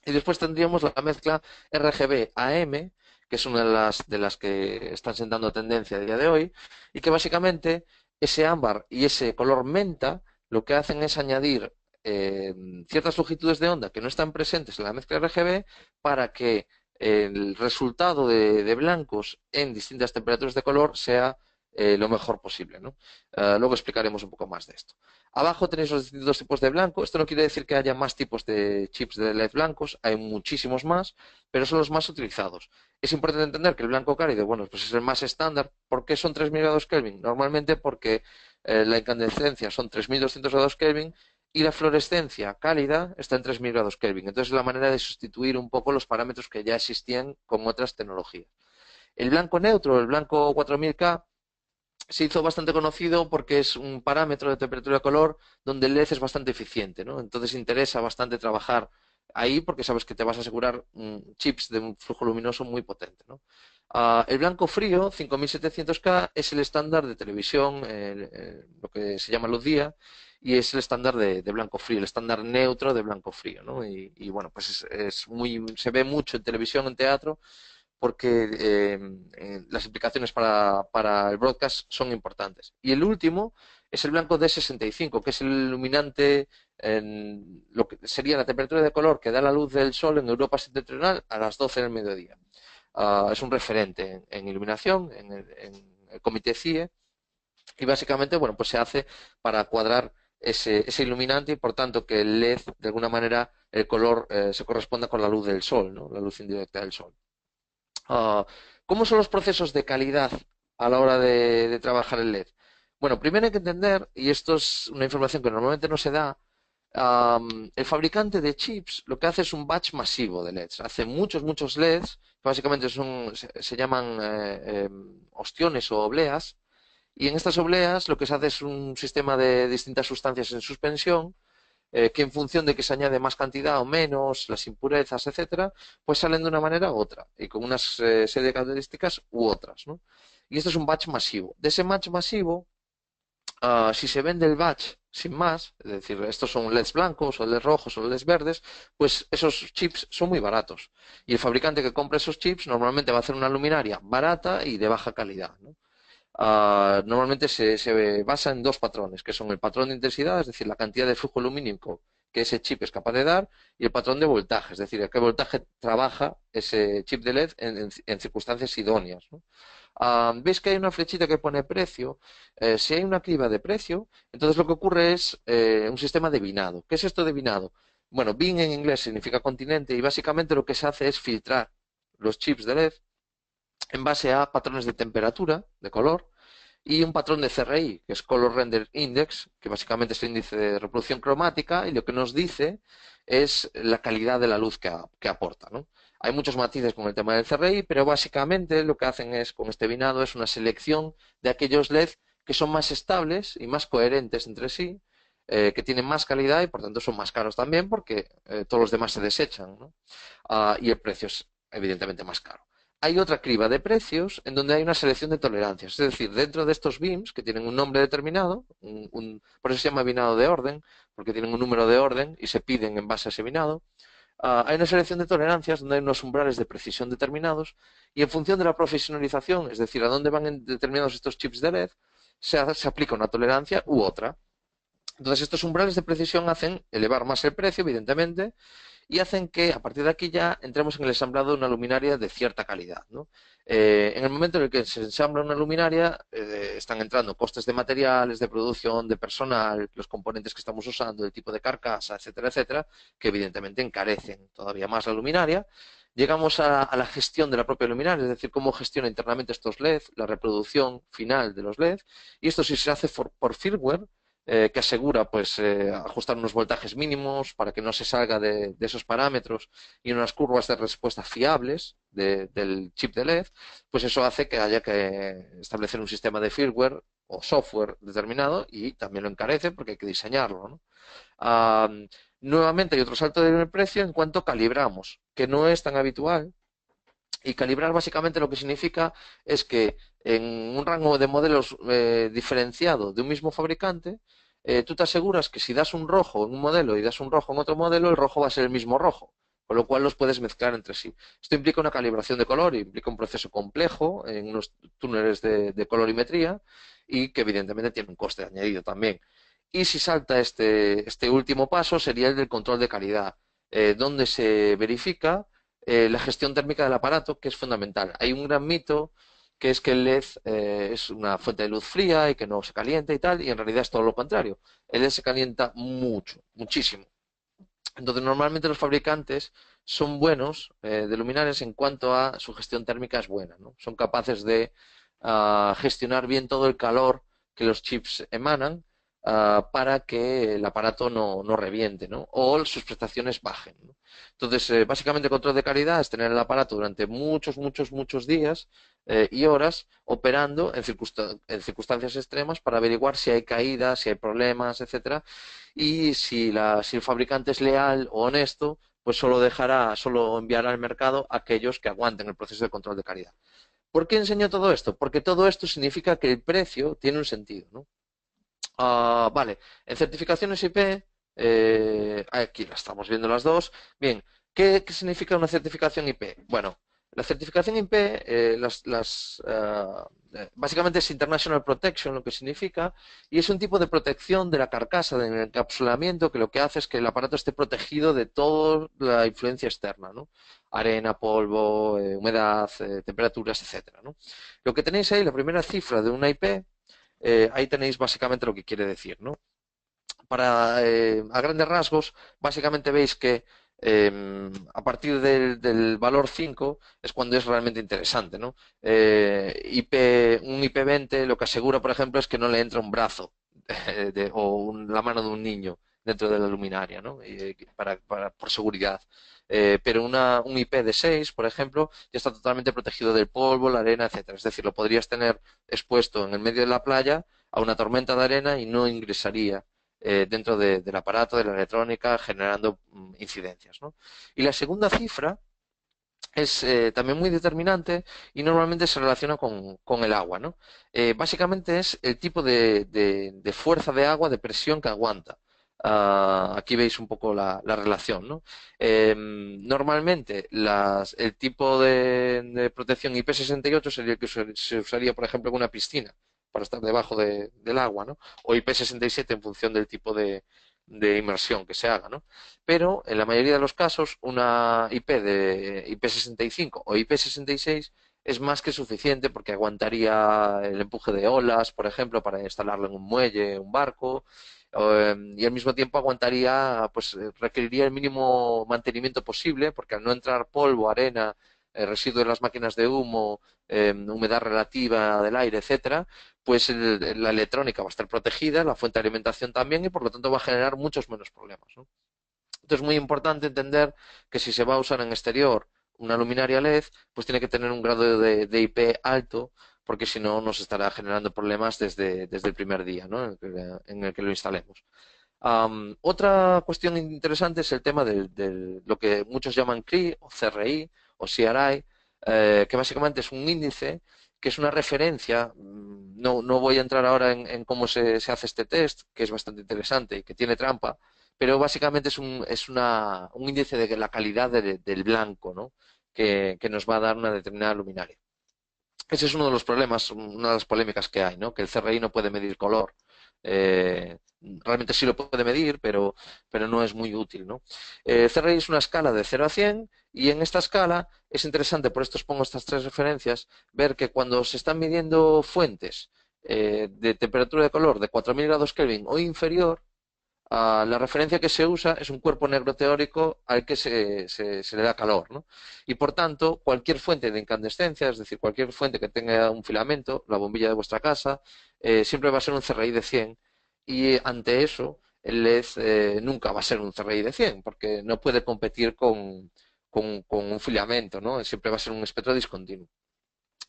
Y después tendríamos la mezcla RGB AM, que es una de las que están sentando tendencia a día de hoy, y que básicamente ese ámbar y ese color menta lo que hacen es añadir eh, ciertas longitudes de onda que no están presentes en la mezcla RGB para que el resultado de blancos en distintas temperaturas de color sea lo mejor posible, ¿no? Luego explicaremos un poco más de esto. Abajo tenéis los distintos tipos de blanco. Esto no quiere decir que haya más tipos de chips de LED blancos, hay muchísimos más, pero son los más utilizados. Es importante entender que el blanco cálido, bueno, pues es el más estándar. ¿Por qué son 3000 grados Kelvin? Normalmente porque la incandescencia son 3200 grados Kelvin y la fluorescencia cálida está en 3000 grados Kelvin. Entonces es la manera de sustituir un poco los parámetros que ya existían con otras tecnologías. El blanco neutro, el blanco 4000K, se hizo bastante conocido porque es un parámetro de temperatura de color donde el LED es bastante eficiente, ¿no? Entonces interesa bastante trabajar ahí porque sabes que te vas a asegurar chips de un flujo luminoso muy potente, ¿no? El blanco frío, 5700K, es el estándar de televisión, lo que se llama luz día, y es el estándar de blanco frío, el estándar neutro de blanco frío, ¿no? Y bueno, pues se ve mucho en televisión, en teatro, porque las implicaciones para el broadcast son importantes. Y el último es el blanco D65, que es el iluminante en lo que sería la temperatura de color que da la luz del sol en Europa septentrional a las 12 del mediodía. Es un referente en iluminación, en el comité CIE, y básicamente, bueno, pues se hace para cuadrar ese iluminante y por tanto que el LED, de alguna manera, el color se corresponda con la luz del sol, ¿no? La luz indirecta del sol. Ah, ¿Cómo son los procesos de calidad a la hora de trabajar el LED? Bueno, primero hay que entender, y esto es una información que normalmente no se da, el fabricante de chips lo que hace es un batch masivo de LEDs. Hace muchos LEDs, que básicamente se llaman ostiones o obleas, y en estas obleas lo que se hace es un sistema de distintas sustancias en suspensión que en función de que se añade más cantidad o menos, las impurezas, etcétera, pues salen de una manera u otra, y con una serie de características u otras, ¿no? Y esto es un batch masivo. De ese batch masivo, si se vende el batch sin más, es decir, estos son LEDs blancos o LEDs rojos o LEDs verdes, pues esos chips son muy baratos. Y el fabricante que compra esos chips normalmente va a hacer una luminaria barata y de baja calidad, ¿no? Normalmente se basa en dos patrones, que son el patrón de intensidad, es decir, la cantidad de flujo lumínico que ese chip es capaz de dar, y el patrón de voltaje, es decir, a qué voltaje trabaja ese chip de LED en circunstancias idóneas, ¿no? ¿Veis que hay una flechita que pone precio? Si hay una criba de precio, entonces lo que ocurre es un sistema de binado. ¿Qué es esto de binado? Bueno, bin en inglés significa continente y básicamente lo que se hace es filtrar los chips de LED en base a patrones de temperatura, de color, y un patrón de CRI, que es Color Render Index, que básicamente es el índice de reproducción cromática, y lo que nos dice es la calidad de la luz que aporta, ¿no? Hay muchos matices con el tema del CRI, pero básicamente lo que hacen es, con este binado, es una selección de aquellos LED que son más estables y más coherentes entre sí, que tienen más calidad y por tanto son más caros también porque todos los demás se desechan, ¿no? Y el precio es evidentemente más caro. Hay otra criba de precios en donde hay una selección de tolerancias. Es decir, dentro de estos BIMs, que tienen un nombre determinado, por eso se llama binado de orden, porque tienen un número de orden y se piden en base a ese binado, hay una selección de tolerancias donde hay unos umbrales de precisión determinados y en función de la profesionalización, es decir, a dónde van determinados estos chips de LED, se aplica una tolerancia u otra. Entonces, estos umbrales de precisión hacen elevar más el precio, evidentemente, y hacen que a partir de aquí ya entremos en el ensamblado de una luminaria de cierta calidad, ¿no? En el momento en el que se ensambla una luminaria, están entrando costes de materiales, de producción, de personal, los componentes que estamos usando, el tipo de carcasa, etcétera, etcétera, que evidentemente encarecen todavía más la luminaria. Llegamos a la gestión de la propia luminaria, es decir, cómo gestiona internamente estos LED, la reproducción final de los LED, y esto sí se hace por firmware, que asegura pues ajustar unos voltajes mínimos para que no se salga de esos parámetros y unas curvas de respuesta fiables del chip de LED, pues eso hace que haya que establecer un sistema de firmware o software determinado y también lo encarece porque hay que diseñarlo, ¿no? Ah, Nuevamente hay otro salto de precio en cuanto calibramos, que no es tan habitual. Y calibrar básicamente lo que significa es que en un rango de modelos diferenciado de un mismo fabricante, tú te aseguras que si das un rojo en un modelo y das un rojo en otro modelo, el rojo va a ser el mismo rojo. con lo cual los puedes mezclar entre sí. Esto implica una calibración de color, implica un proceso complejo en unos túneles de colorimetría y que evidentemente tiene un coste añadido también. Y si salta este último paso sería el del control de calidad, donde se verifica la gestión térmica del aparato, que es fundamental. Hay un gran mito que es que el LED es una fuente de luz fría y que no se calienta y tal, y en realidad es todo lo contrario. El LED se calienta mucho, muchísimo. Entonces, normalmente los fabricantes son buenos de luminarias en cuanto a su gestión térmica es buena, ¿no? Son capaces de gestionar bien todo el calor que los chips emanan para que el aparato no reviente, ¿no? O sus prestaciones bajen, ¿no? Entonces, básicamente, control de calidad es tener el aparato durante muchos, muchos, muchos días y horas operando en circunstancias extremas para averiguar si hay caídas, si hay problemas, etcétera, y si el fabricante es leal o honesto, pues solo enviará al mercado aquellos que aguanten el proceso de control de calidad. ¿Por qué enseño todo esto? Porque todo esto significa que el precio tiene un sentido, ¿no? Vale, en certificaciones IP, aquí la estamos viendo las dos. Bien, ¿qué significa una certificación IP? Bueno, la certificación IP, básicamente es International Protection, lo que significa, y es un tipo de protección de la carcasa, del encapsulamiento, que lo que hace es que el aparato esté protegido de toda la influencia externa, ¿no? Arena, polvo, humedad, temperaturas, etcétera, ¿no? Lo que tenéis ahí, la primera cifra de una IP, ahí tenéis básicamente lo que quiere decir, ¿no? A grandes rasgos, básicamente veis que a partir del valor 5 es cuando es realmente interesante, ¿no? Un IP20 lo que asegura, por ejemplo, es que no le entra un brazo la mano de un niño dentro de la luminaria, ¿no? Por seguridad. Pero un IP de 6, por ejemplo, ya está totalmente protegido del polvo, la arena, etcétera. Es decir, lo podrías tener expuesto en el medio de la playa a una tormenta de arena y no ingresaría dentro del aparato, de la electrónica, generando incidencias, ¿no? Y la segunda cifra es también muy determinante y normalmente se relaciona con el agua, ¿no? Básicamente es el tipo de fuerza de agua, de presión que aguanta. Aquí veis un poco la relación, ¿no? Normalmente el tipo de protección IP68 sería el que se usaría, por ejemplo, en una piscina para estar debajo del agua, ¿no? O IP67 en función del tipo de inmersión que se haga, ¿no? Pero en la mayoría de los casos una IP de IP65 o IP66 es más que suficiente porque aguantaría el empuje de olas, por ejemplo, para instalarlo en un muelle, un barco, y al mismo tiempo aguantaría, pues requeriría el mínimo mantenimiento posible porque al no entrar polvo, arena, residuos de las máquinas de humo, humedad relativa del aire, etcétera, pues la electrónica va a estar protegida, la fuente de alimentación también, y por lo tanto va a generar muchos menos problemas, ¿no? Entonces es muy importante entender que si se va a usar en exterior una luminaria LED, pues tiene que tener un grado de IP alto, porque si no nos estará generando problemas desde el primer día, ¿no? En el que lo instalemos. Otra cuestión interesante es el tema de lo que muchos llaman CRI o CRI o CRI, que básicamente es un índice que es una referencia. No voy a entrar ahora en cómo se hace este test, que es bastante interesante y que tiene trampa, pero básicamente es un índice de la calidad del blanco, ¿no? Que nos va a dar una determinada luminaria. Ese es uno de los problemas, una de las polémicas que hay, ¿no? Que el CRI no puede medir color. Realmente sí lo puede medir, pero no es muy útil, ¿no? CRI es una escala de 0 a 100 y en esta escala es interesante, por esto os pongo estas tres referencias, ver que cuando se están midiendo fuentes de temperatura de color de 4000 grados Kelvin o inferior, la referencia que se usa es un cuerpo negro teórico al que se le da calor, ¿no? Y por tanto, cualquier fuente de incandescencia, es decir, cualquier fuente que tenga un filamento, la bombilla de vuestra casa, siempre va a ser un CRI de 100. Y ante eso, el LED nunca va a ser un CRI de 100, porque no puede competir con un filamento, ¿no? Siempre va a ser un espectro discontinuo.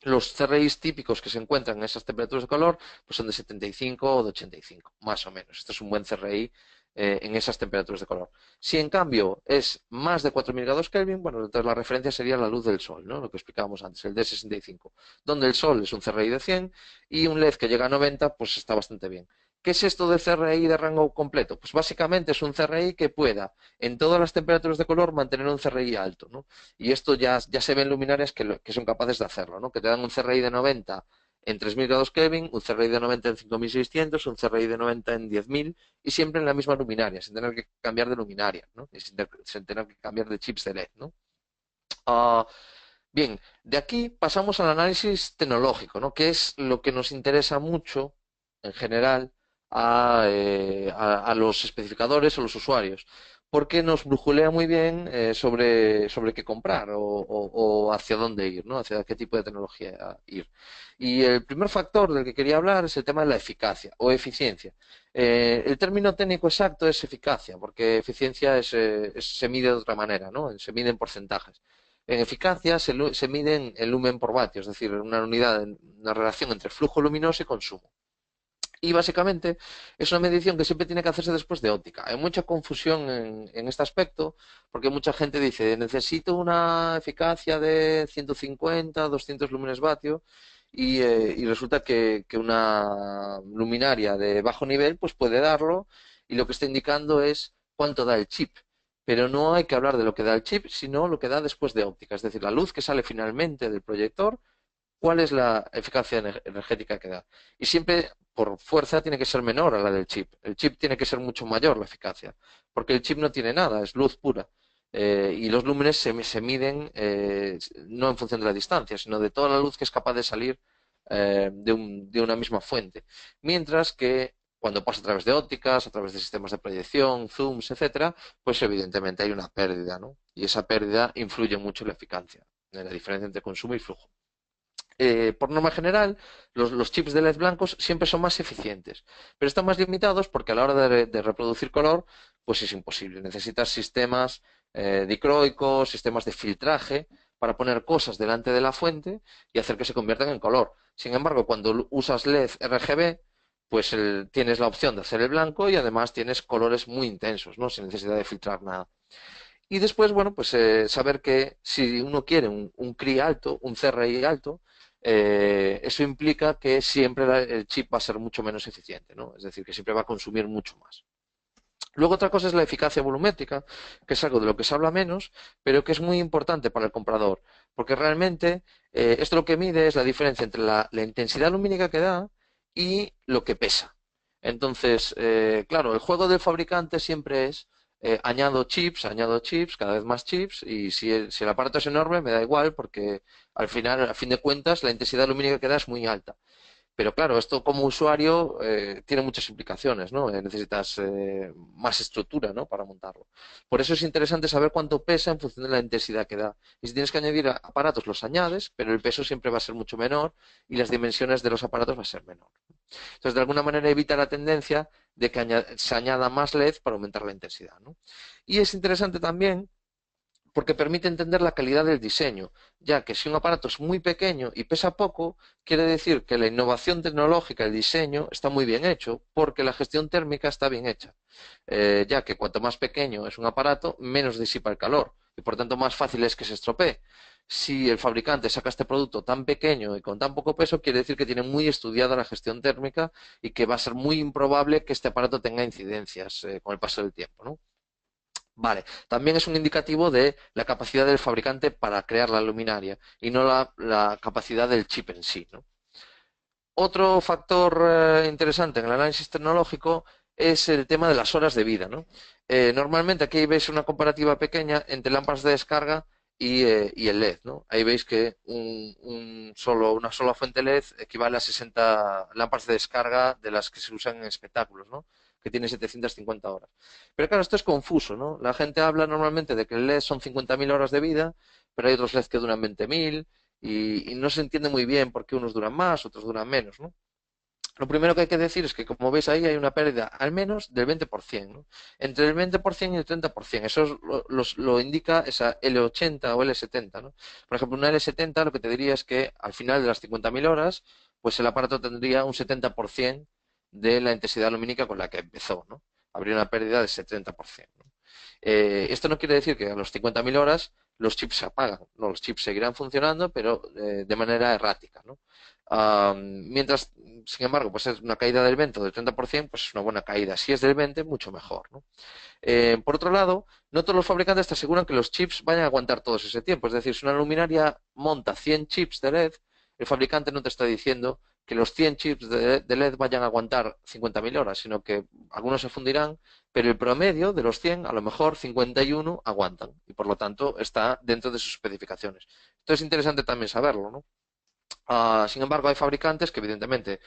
Los CRIs típicos que se encuentran en esas temperaturas de color pues son de 75 o de 85, más o menos. Este es un buen CRI en esas temperaturas de color. Si en cambio es más de 4000 grados Kelvin, bueno, entonces la referencia sería la luz del sol, ¿no? Lo que explicábamos antes, el D65, donde el sol es un CRI de 100 y un LED que llega a 90, pues está bastante bien. ¿Qué es esto de CRI de rango completo? Pues básicamente es un CRI que pueda en todas las temperaturas de color mantener un CRI alto, ¿no? Y esto ya se ve en luminarias que son capaces de hacerlo, ¿no? Que te dan un CRI de 90 en 3000 grados Kelvin, un CRI de 90 en 5600, un CRI de 90 en 10000 y siempre en la misma luminaria, sin tener que cambiar de luminaria, ¿no? Y sin tener que cambiar de chips de LED, ¿no? Ah, bien, de aquí pasamos al análisis tecnológico, ¿no? Que es lo que nos interesa mucho, en general, a los especificadores, a los usuarios, porque nos brujulea muy bien sobre qué comprar o hacia dónde ir, ¿no? Hacia qué tipo de tecnología ir. Y el primer factor del que quería hablar es el tema de la eficacia o eficiencia. El término técnico exacto es eficacia, porque eficiencia se mide de otra manera, ¿no? Se mide en porcentajes. En eficacia se mide en lumen por vatio, es decir, una relación entre flujo luminoso y consumo. Y básicamente es una medición que siempre tiene que hacerse después de óptica. Hay mucha confusión en este aspecto porque mucha gente dice necesito una eficacia de 150, 200 lúmenes vatio y resulta que una luminaria de bajo nivel pues puede darlo y lo que está indicando es cuánto da el chip. Pero no hay que hablar de lo que da el chip, sino lo que da después de óptica, es decir, la luz que sale finalmente del proyector, cuál es la eficacia energética que da. Y siempre, por fuerza, tiene que ser menor a la del chip. El chip tiene que ser mucho mayor la eficacia, porque el chip no tiene nada, es luz pura. Y los lúmenes se miden no en función de la distancia, sino de toda la luz que es capaz de salir de una misma fuente. Mientras que cuando pasa a través de ópticas, a través de sistemas de proyección, zooms, etcétera, pues evidentemente hay una pérdida, ¿no? Y esa pérdida influye mucho en la eficacia, en la diferencia entre consumo y flujo. Por norma general, los chips de LED blancos siempre son más eficientes, pero están más limitados porque a la hora de reproducir color, pues es imposible. Necesitas sistemas dicroicos, sistemas de filtraje para poner cosas delante de la fuente y hacer que se conviertan en color. Sin embargo, cuando usas LED RGB, pues tienes la opción de hacer el blanco y además tienes colores muy intensos, ¿no? Sin necesidad de filtrar nada. Y después, bueno, pues saber que si uno quiere un CRI alto, un CRI alto, eso implica que siempre el chip va a ser mucho menos eficiente, ¿no? Es decir, que siempre va a consumir mucho más. Luego otra cosa es la eficacia volumétrica, que es algo de lo que se habla menos, pero que es muy importante para el comprador, porque realmente esto lo que mide es la diferencia entre la intensidad lumínica que da y lo que pesa. Entonces, claro, el juego del fabricante siempre es añado chips, cada vez más chips, y si el aparato es enorme, me da igual, porque al final, a fin de cuentas, la intensidad lumínica que da es muy alta. Pero claro, esto como usuario tiene muchas implicaciones, ¿no? Necesitas más estructura, ¿no? Para montarlo. Por eso es interesante saber cuánto pesa en función de la intensidad que da. Y si tienes que añadir aparatos, los añades, pero el peso siempre va a ser mucho menor y las dimensiones de los aparatos va a ser menor. Entonces, de alguna manera evita la tendencia de que se añada más LED para aumentar la intensidad, ¿no? Y es interesante también porque permite entender la calidad del diseño, ya que si un aparato es muy pequeño y pesa poco, quiere decir que la innovación tecnológica, el diseño, está muy bien hecho, porque la gestión térmica está bien hecha, ya que cuanto más pequeño es un aparato, menos disipa el calor y por tanto más fácil es que se estropee. Si el fabricante saca este producto tan pequeño y con tan poco peso, quiere decir que tiene muy estudiada la gestión térmica y que va a ser muy improbable que este aparato tenga incidencias con el paso del tiempo, ¿no? Vale, también es un indicativo de la capacidad del fabricante para crear la luminaria y no la capacidad del chip en sí, ¿no? Otro factor interesante en el análisis tecnológico es el tema de las horas de vida, ¿no? Normalmente aquí veis una comparativa pequeña entre lámparas de descarga y el LED, ¿no? Ahí veis que una sola fuente LED equivale a 60 lámparas de descarga de las que se usan en espectáculos, ¿no? Que tiene 750 horas. Pero claro, esto es confuso, ¿no? La gente habla normalmente de que el LED son 50.000 horas de vida, pero hay otros LED que duran 20.000 y no se entiende muy bien por qué unos duran más, otros duran menos, ¿no? Lo primero que hay que decir es que, como veis ahí, hay una pérdida al menos del 20%, ¿no? Entre el 20% y el 30%. Eso lo indica esa L80 o L70, ¿no? Por ejemplo, una L70 lo que te diría es que al final de las 50.000 horas, pues el aparato tendría un 70% de la intensidad lumínica con la que empezó, ¿no? Habría una pérdida del 70%, ¿no? Esto no quiere decir que a los 50.000 horas los chips se apagan, no, los chips seguirán funcionando, pero de manera errática, ¿no? Mientras, sin embargo, pues es una caída del 20 o del 30%, pues es una buena caída. Si es del 20, mucho mejor, ¿no? Por otro lado, no todos los fabricantes te aseguran que los chips vayan a aguantar todo ese tiempo. Es decir, si una luminaria monta 100 chips de LED, el fabricante no te está diciendo que los 100 chips de LED vayan a aguantar 50.000 horas, sino que algunos se fundirán, pero el promedio de los 100, a lo mejor 51 aguantan y por lo tanto está dentro de sus especificaciones. Esto es interesante también saberlo, ¿no? Sin embargo, hay fabricantes que evidentemente,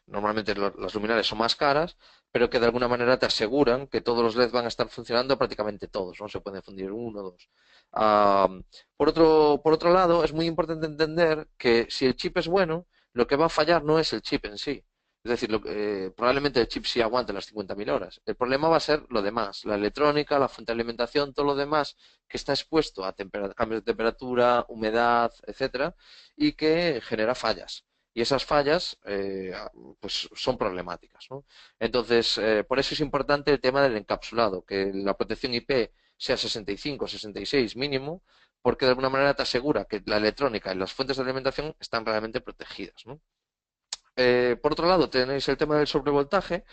normalmente las luminarias son más caras, pero que de alguna manera te aseguran que todos los LEDs van a estar funcionando prácticamente todos, no se pueden fundir uno o dos. Ah, por otro lado, es muy importante entender que si el chip es bueno, lo que va a fallar no es el chip en sí. Es decir, probablemente el chip sí aguante las 50.000 horas. El problema va a ser lo demás, la electrónica, la fuente de alimentación, todo lo demás que está expuesto a cambios de temperatura, humedad, etcétera, y que genera fallas. Y esas fallas pues son problemáticas, ¿no? Entonces, por eso es importante el tema del encapsulado, que la protección IP sea 65, 66 mínimo, porque de alguna manera te asegura que la electrónica y las fuentes de alimentación están realmente protegidas, ¿no? Por otro lado, tenéis el tema del sobrevoltaje,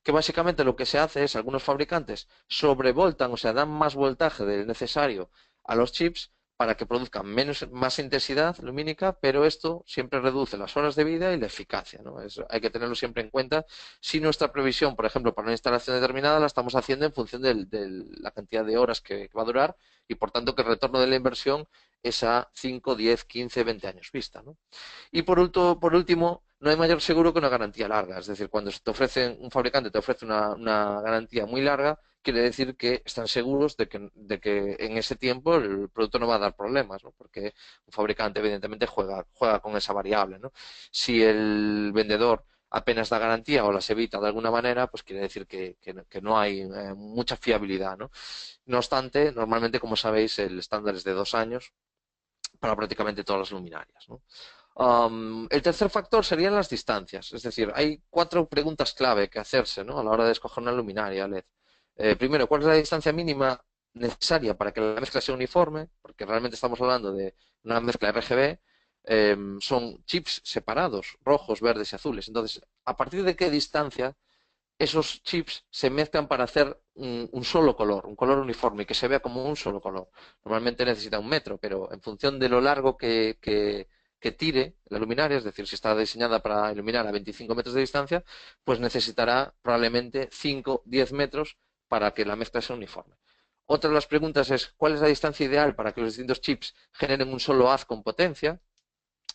que básicamente lo que se hace es, algunos fabricantes sobrevoltan, o sea, dan más voltaje del necesario a los chips para que produzcan más intensidad lumínica, pero esto siempre reduce las horas de vida y la eficacia, ¿no? Hay que tenerlo siempre en cuenta si nuestra previsión, por ejemplo, para una instalación determinada, la estamos haciendo en función de la cantidad de horas que va a durar y, por tanto, que el retorno de la inversión es a 5, 10, 15, 20 años vista, ¿no? Y por último, no hay mayor seguro que una garantía larga. Es decir, cuando te ofrecen, un fabricante te ofrece una garantía muy larga, quiere decir que están seguros de que en ese tiempo el producto no va a dar problemas, ¿no? Porque un fabricante evidentemente juega con esa variable, ¿no? Si el vendedor apenas da garantía o las evita de alguna manera, pues quiere decir que no hay mucha fiabilidad, ¿no? No obstante, normalmente, como sabéis, el estándar es de 2 años para prácticamente todas las luminarias, ¿no? El tercer factor serían las distancias, es decir, hay 4 preguntas clave que hacerse, ¿no? A la hora de escoger una luminaria LED. Primero, ¿cuál es la distancia mínima necesaria para que la mezcla sea uniforme? Porque realmente estamos hablando de una mezcla RGB, son chips separados, rojos, verdes y azules. Entonces, ¿a partir de qué distancia esos chips se mezclan para hacer un solo color, un color uniforme, y que se vea como un solo color? Normalmente necesita 1 metro, pero en función de lo largo que tire la luminaria, es decir, si está diseñada para iluminar a 25 metros de distancia, pues necesitará probablemente 5, 10 metros para que la mezcla sea uniforme. Otra de las preguntas es, ¿cuál es la distancia ideal para que los distintos chips generen un solo haz con potencia?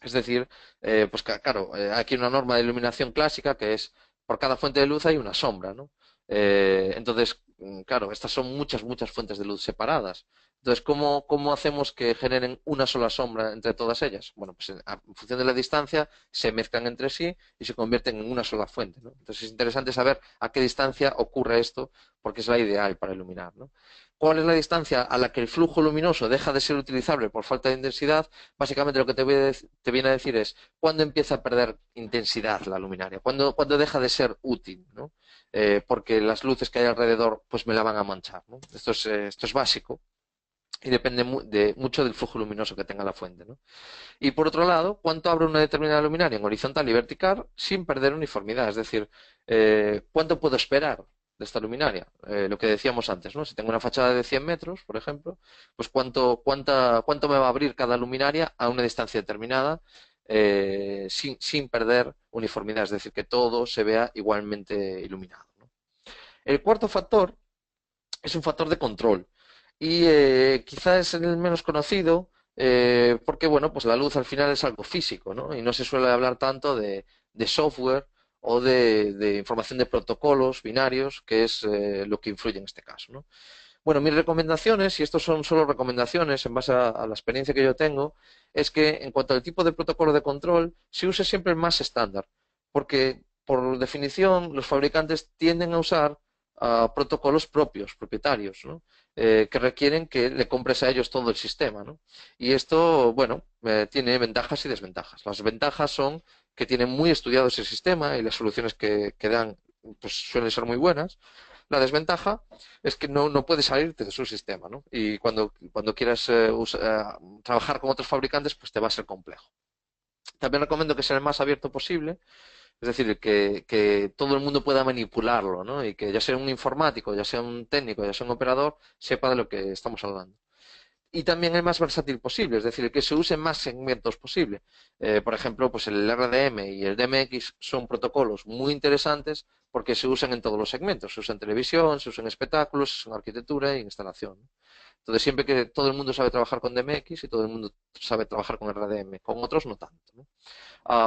Es decir, pues claro, aquí hay una norma de iluminación clásica que es por cada fuente de luz hay una sombra, ¿no? Entonces, claro, estas son muchas, muchas fuentes de luz separadas. Entonces, ¿cómo hacemos que generen una sola sombra entre todas ellas? Bueno, pues en función de la distancia se mezclan entre sí y se convierten en una sola fuente, ¿no? Entonces es interesante saber a qué distancia ocurre esto porque es la ideal para iluminar, ¿no? ¿Cuál es la distancia a la que el flujo luminoso deja de ser utilizable por falta de intensidad? Básicamente lo que te viene a decir es cuándo empieza a perder intensidad la luminaria, cuándo deja de ser útil, ¿no? Porque las luces que hay alrededor pues me la van a manchar, ¿no? Esto es básico y depende mucho del flujo luminoso que tenga la fuente, ¿no? Y por otro lado, cuánto abre una determinada luminaria en horizontal y vertical sin perder uniformidad, es decir, cuánto puedo esperar de esta luminaria. Lo que decíamos antes, ¿no? Si tengo una fachada de 100 metros, por ejemplo, pues cuánto me va a abrir cada luminaria a una distancia determinada sin perder uniformidad, es decir, que todo se vea igualmente iluminado, ¿no? El cuarto factor es un factor de control y quizás es el menos conocido porque, bueno, pues la luz al final es algo físico, ¿no? Y no se suele hablar tanto de software o de información de protocolos binarios, que es lo que influye en este caso, ¿no? Bueno, mis recomendaciones, y estos son solo recomendaciones en base a la experiencia que yo tengo, es que en cuanto al tipo de protocolo de control, se use siempre el más estándar, porque por definición los fabricantes tienden a usar protocolos propios, propietarios, ¿no? Que requieren que le compres a ellos todo el sistema, ¿no? Y esto, bueno, tiene ventajas y desventajas. Las ventajas son que tienen muy estudiado ese sistema y las soluciones que dan pues, suelen ser muy buenas. La desventaja es que no puedes salirte de su sistema, ¿no? Y cuando quieras trabajar con otros fabricantes, pues te va a ser complejo. También recomiendo que sea el más abierto posible, es decir, que todo el mundo pueda manipularlo, ¿no? Y que ya sea un informático, ya sea un técnico, ya sea un operador, sepa de lo que estamos hablando. Y también el más versátil posible, es decir, que se use más segmentos posible. Por ejemplo, pues el RDM y el DMX son protocolos muy interesantes porque se usan en todos los segmentos. Se usan en televisión, se usan en espectáculos, se usan en arquitectura y en instalación. Entonces, siempre que todo el mundo sabe trabajar con DMX y todo el mundo sabe trabajar con RDM, con otros no tanto, ¿no?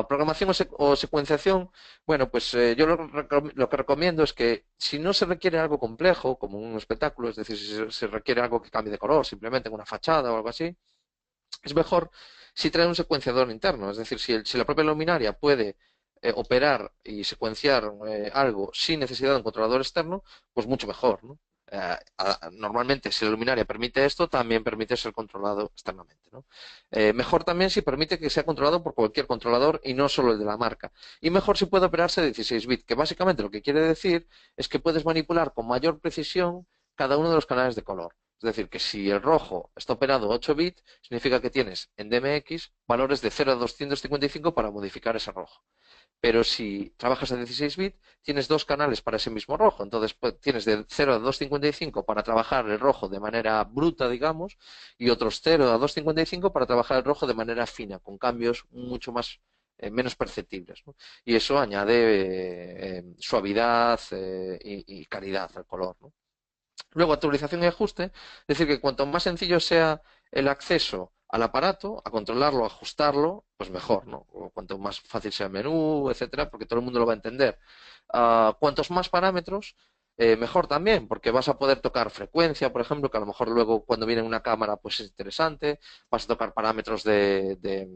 Programación o secuenciación, bueno, pues yo lo que recomiendo es que si no se requiere algo complejo, como un espectáculo, es decir, si se requiere algo que cambie de color, simplemente en una fachada o algo así, es mejor si trae un secuenciador interno, es decir, si la propia luminaria puede operar y secuenciar algo sin necesidad de un controlador externo, pues mucho mejor, ¿no? Normalmente, si la luminaria permite esto, también permite ser controlado externamente, ¿no? Mejor también si permite que sea controlado por cualquier controlador y no solo el de la marca. Y mejor si puede operarse de 16 bits, que básicamente lo que quiere decir es que puedes manipular con mayor precisión cada uno de los canales de color. Es decir, que si el rojo está operado 8 bits, significa que tienes en DMX valores de 0 a 255 para modificar ese rojo. Pero si trabajas a 16 bits, tienes dos canales para ese mismo rojo. Entonces pues, tienes de 0 a 255 para trabajar el rojo de manera bruta, digamos, y otros 0 a 255 para trabajar el rojo de manera fina, con cambios mucho más menos perceptibles, ¿no? Y eso añade suavidad y calidad al color, ¿no? Luego, actualización y ajuste, es decir, que cuanto más sencillo sea el acceso al aparato, a controlarlo, a ajustarlo, pues mejor, ¿no? O cuanto más fácil sea el menú, etcétera, porque todo el mundo lo va a entender. Cuantos más parámetros, mejor también, porque vas a poder tocar frecuencia, por ejemplo, que a lo mejor luego cuando viene una cámara, pues es interesante. Vas a tocar parámetros de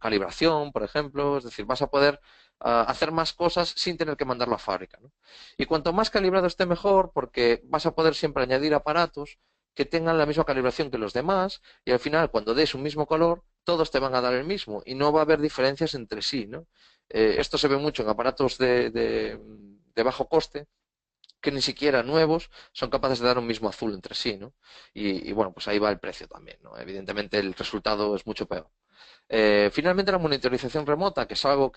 calibración, por ejemplo, es decir, vas a poder hacer más cosas sin tener que mandarlo a fábrica, ¿no? Y cuanto más calibrado esté mejor, porque vas a poder siempre añadir aparatos que tengan la misma calibración que los demás y al final cuando des un mismo color, todos te van a dar el mismo y no va a haber diferencias entre sí, ¿no? Esto se ve mucho en aparatos de bajo coste que ni siquiera nuevos son capaces de dar un mismo azul entre sí, ¿no? Y bueno, pues ahí va el precio también, ¿no? Evidentemente el resultado es mucho peor. Finalmente, la monitorización remota, que es algo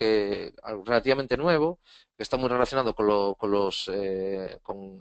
relativamente nuevo, que está muy relacionado con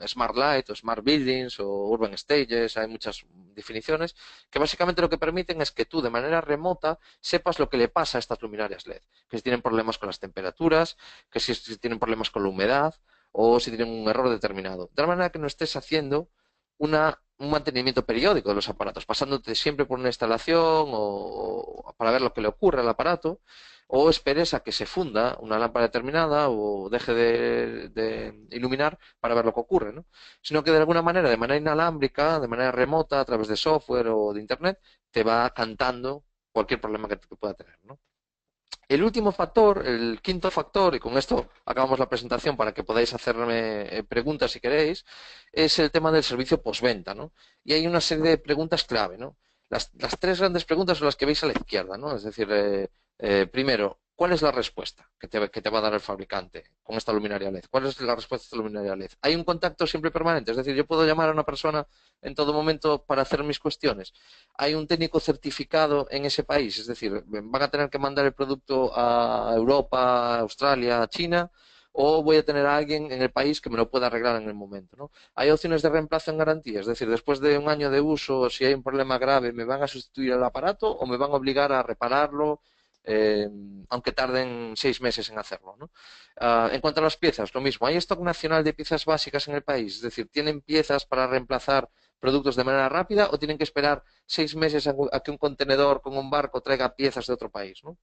Smart Light o Smart Buildings o Urban Stages, hay muchas definiciones, que básicamente lo que permiten es que tú de manera remota sepas lo que le pasa a estas luminarias LED, que si tienen problemas con las temperaturas, que si tienen problemas con la humedad o si tienen un error determinado. De tal manera que no estés haciendo un mantenimiento periódico de los aparatos, pasándote siempre por una instalación o para ver lo que le ocurre al aparato, o esperes a que se funda una lámpara determinada o deje de iluminar para ver lo que ocurre, ¿no? Sino que de alguna manera, de manera inalámbrica, de manera remota, a través de software o de internet, te va cantando cualquier problema que pueda tener, ¿no? El último factor, el quinto factor, y con esto acabamos la presentación para que podáis hacerme preguntas si queréis, es el tema del servicio postventa, ¿no? Y hay una serie de preguntas clave, ¿no? Las tres grandes preguntas son las que veis a la izquierda, ¿no? Es decir, primero, ¿cuál es la respuesta que te va a dar el fabricante con esta luminaria LED? ¿Cuál es la respuesta de esta luminaria LED? ¿Hay un contacto siempre permanente? Es decir, yo puedo llamar a una persona en todo momento para hacer mis cuestiones. Hay un técnico certificado en ese país, es decir, van a tener que mandar el producto a Europa, Australia, China, o voy a tener a alguien en el país que me lo pueda arreglar en el momento, ¿no? Hay opciones de reemplazo en garantía, es decir, después de un año de uso, si hay un problema grave, ¿me van a sustituir el aparato o me van a obligar a repararlo, eh, aunque tarden 6 meses en hacerlo, ¿no? En cuanto a las piezas, lo mismo. ¿Hay stock nacional de piezas básicas en el país? Es decir, ¿tienen piezas para reemplazar productos de manera rápida o tienen que esperar 6 meses a que un contenedor con un barco traiga piezas de otro país, ¿no?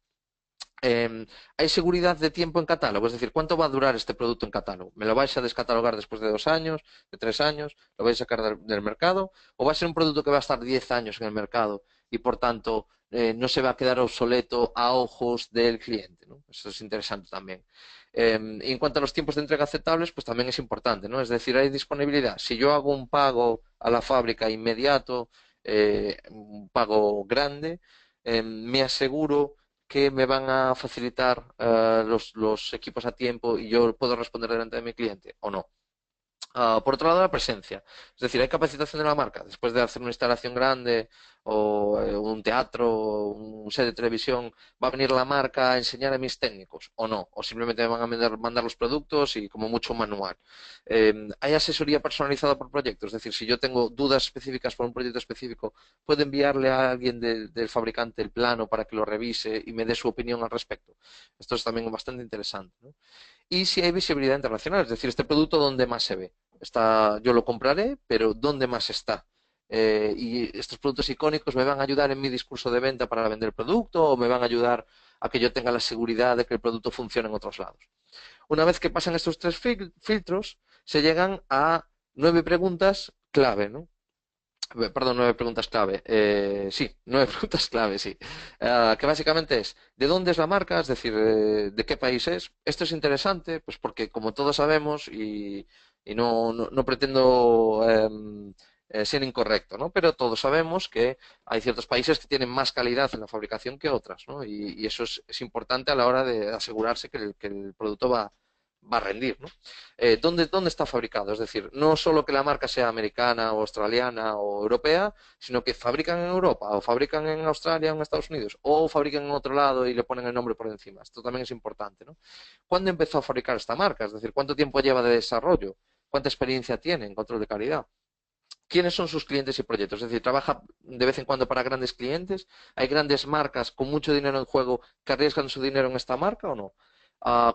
¿Hay seguridad de tiempo en catálogo? Es decir, ¿cuánto va a durar este producto en catálogo? ¿Me lo vais a descatalogar después de 2 años, de 3 años? ¿Lo vais a sacar del mercado? ¿O va a ser un producto que va a estar 10 años en el mercado y por tanto no se va a quedar obsoleto a ojos del cliente, ¿no? Eso es interesante también. Y en cuanto a los tiempos de entrega aceptables, pues también es importante, ¿no? Es decir, hay disponibilidad. Si yo hago un pago a la fábrica inmediato, un pago grande, me aseguro que me van a facilitar los equipos a tiempo y yo puedo responder delante de mi cliente o no. Por otro lado, la presencia. Es decir, hay capacitación de la marca. Después de hacer una instalación grande o un teatro o un set de televisión, ¿va a venir la marca a enseñar a mis técnicos o no? O simplemente me van a mandar los productos y como mucho un manual. ¿Hay asesoría personalizada por proyecto? Es decir, si yo tengo dudas específicas por un proyecto específico, ¿puedo enviarle a alguien del fabricante el plano para que lo revise y me dé su opinión al respecto? Esto es también bastante interesante, ¿no? Y si hay visibilidad internacional, es decir, este producto dónde más se ve. Yo lo compraré, pero ¿dónde más está? Y estos productos icónicos me van a ayudar en mi discurso de venta para vender el producto o me van a ayudar a que yo tenga la seguridad de que el producto funcione en otros lados. Una vez que pasan estos tres filtros, se llegan a 9 preguntas clave, ¿no? Perdón, 9 preguntas clave. Sí, 9 preguntas clave, sí. Que básicamente es, ¿de dónde es la marca? Es decir, ¿de qué país es? Esto es interesante, pues porque como todos sabemos, y no pretendo ser incorrecto, ¿no? Pero todos sabemos que hay ciertos países que tienen más calidad en la fabricación que otras, ¿no? Y eso es importante a la hora de asegurarse que el producto va a rendir, ¿no? ¿Dónde está fabricado? Es decir, no solo que la marca sea americana o australiana o europea, sino que fabrican en Europa o fabrican en Australia o en Estados Unidos o fabrican en otro lado y le ponen el nombre por encima. Esto también es importante, ¿no? ¿Cuándo empezó a fabricar esta marca? Es decir, ¿cuánto tiempo lleva de desarrollo? ¿Cuánta experiencia tiene en control de calidad? ¿Quiénes son sus clientes y proyectos? Es decir, ¿trabaja de vez en cuando para grandes clientes? ¿Hay grandes marcas con mucho dinero en juego que arriesgan su dinero en esta marca o no?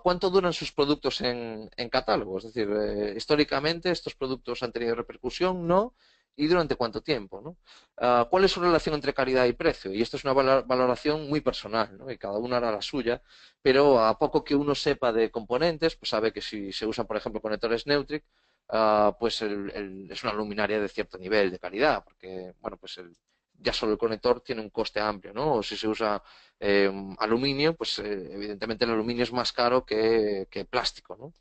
¿Cuánto duran sus productos en catálogo? Es decir, históricamente estos productos han tenido repercusión, ¿no? ¿Y durante cuánto tiempo? ¿No? ¿Cuál es su relación entre calidad y precio? Y esto es una valoración muy personal, ¿no? Y cada uno hará la suya, pero a poco que uno sepa de componentes, pues sabe que si se usan, por ejemplo, conectores Neutric, pues es una luminaria de cierto nivel de calidad, porque, bueno, pues ya solo el conector tiene un coste amplio, ¿no? O si se usa aluminio, pues evidentemente el aluminio es más caro que plástico, ¿no?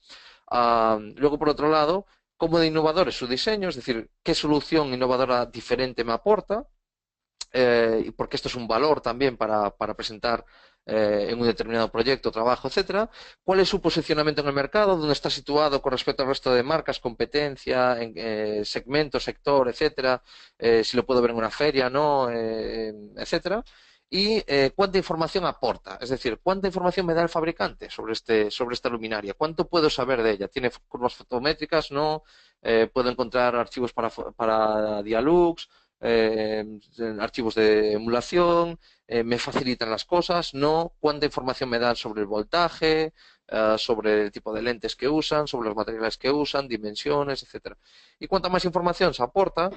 Luego, por otro lado, cómo de innovador es su diseño, es decir, qué solución innovadora diferente me aporta, porque esto es un valor también para presentar en un determinado proyecto, trabajo, etcétera. ¿Cuál es su posicionamiento en el mercado? ¿Dónde está situado con respecto al resto de marcas, competencia, en, segmento, sector, etcétera? Si lo puedo ver en una feria, ¿no? Etcétera. Y cuánta información aporta, es decir, cuánta información me da el fabricante sobre esta luminaria, cuánto puedo saber de ella. ¿Tiene curvas fotométricas? No. Puedo encontrar archivos para Dialux, eh, archivos de emulación, me facilitan las cosas, no, cuánta información me dan sobre el voltaje, sobre el tipo de lentes que usan, sobre los materiales que usan, dimensiones, etcétera. Y cuanta más información se aporta,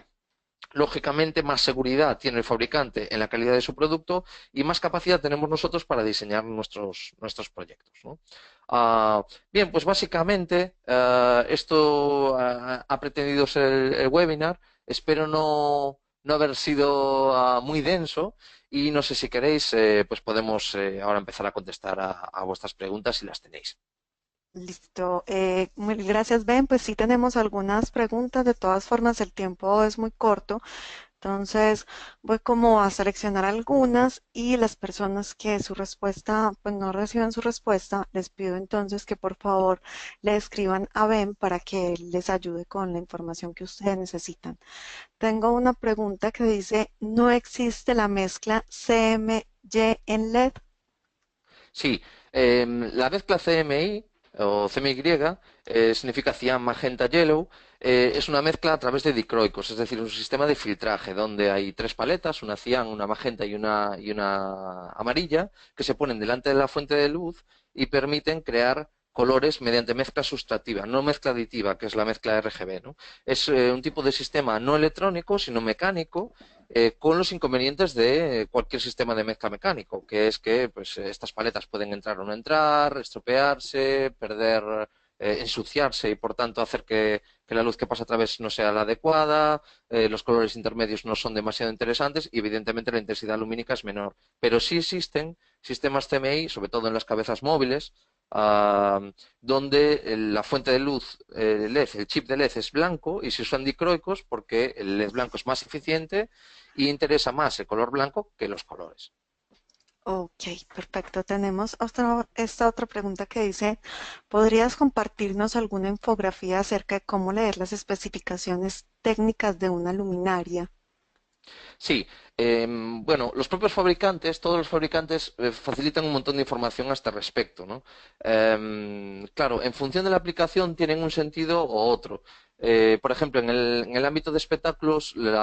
lógicamente más seguridad tiene el fabricante en la calidad de su producto y más capacidad tenemos nosotros para diseñar nuestros proyectos, ¿no? Bien, pues básicamente esto ha pretendido ser el webinar. Espero no haber sido muy denso y no sé si queréis, pues podemos ahora empezar a contestar a vuestras preguntas si las tenéis. Listo. Mil gracias, Ben. Pues sí tenemos algunas preguntas. De todas formas, el tiempo es muy corto. Entonces, voy como a seleccionar algunas y las personas que su respuesta, pues no reciban su respuesta, les pido entonces que por favor le escriban a Ben para que él les ayude con la información que ustedes necesitan. Tengo una pregunta que dice, ¿no existe la mezcla CMY en LED? Sí, la mezcla CMI o CMY significa cian, magenta, yellow. Es una mezcla a través de dicroicos, es decir, un sistema de filtraje donde hay tres paletas, una cian, una magenta y una amarilla, que se ponen delante de la fuente de luz y permiten crear colores mediante mezcla sustrativa, no mezcla aditiva, que es la mezcla RGB, ¿no? Es un tipo de sistema no electrónico, sino mecánico, con los inconvenientes de cualquier sistema de mezcla mecánico, que es que pues, estas paletas pueden entrar o no entrar, estropearse, perder, ensuciarse y por tanto hacer que la luz que pasa a través no sea la adecuada, los colores intermedios no son demasiado interesantes y evidentemente la intensidad lumínica es menor. Pero sí existen sistemas CMI, sobre todo en las cabezas móviles, uh, donde la fuente de luz LED, el chip de LED es blanco y se usan dicroicos porque el LED blanco es más eficiente y interesa más el color blanco que los colores. Ok, perfecto. Tenemos esta otra pregunta que dice, ¿podrías compartirnos alguna infografía acerca de cómo leer las especificaciones técnicas de una luminaria? Sí, bueno, los propios fabricantes, todos los fabricantes facilitan un montón de información a este respecto, ¿no? Claro, en función de la aplicación tienen un sentido o otro. Por ejemplo, en el ámbito de espectáculos, los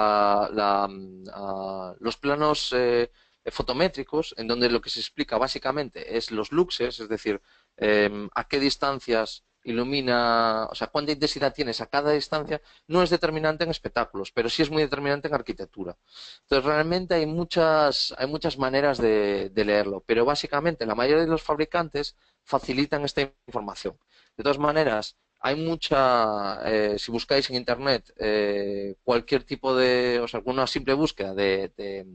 planos fotométricos, en donde lo que se explica básicamente es los luxes, es decir, a qué distancias ilumina, o sea, cuánta intensidad tienes a cada distancia, no es determinante en espectáculos, pero sí es muy determinante en arquitectura. Entonces, realmente hay muchas maneras de leerlo, pero básicamente la mayoría de los fabricantes facilitan esta información. De todas maneras, si buscáis en Internet cualquier tipo de, o sea, alguna simple búsqueda de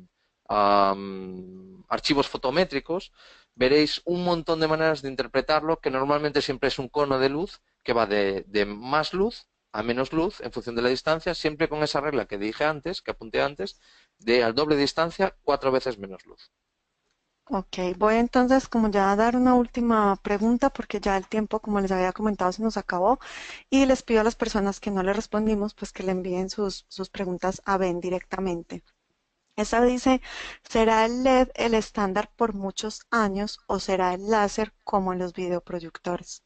archivos fotométricos, veréis un montón de maneras de interpretarlo, que normalmente siempre es un cono de luz que va de más luz a menos luz en función de la distancia, siempre con esa regla que dije antes, que apunté antes, de al doble distancia, 4 veces menos luz. Ok, voy entonces como ya a dar una última pregunta porque ya el tiempo, como les había comentado, se nos acabó y les pido a las personas que no le respondimos pues que le envíen sus preguntas a Ben directamente. Esta dice, ¿será el LED el estándar por muchos años o será el láser como en los videoproyectores?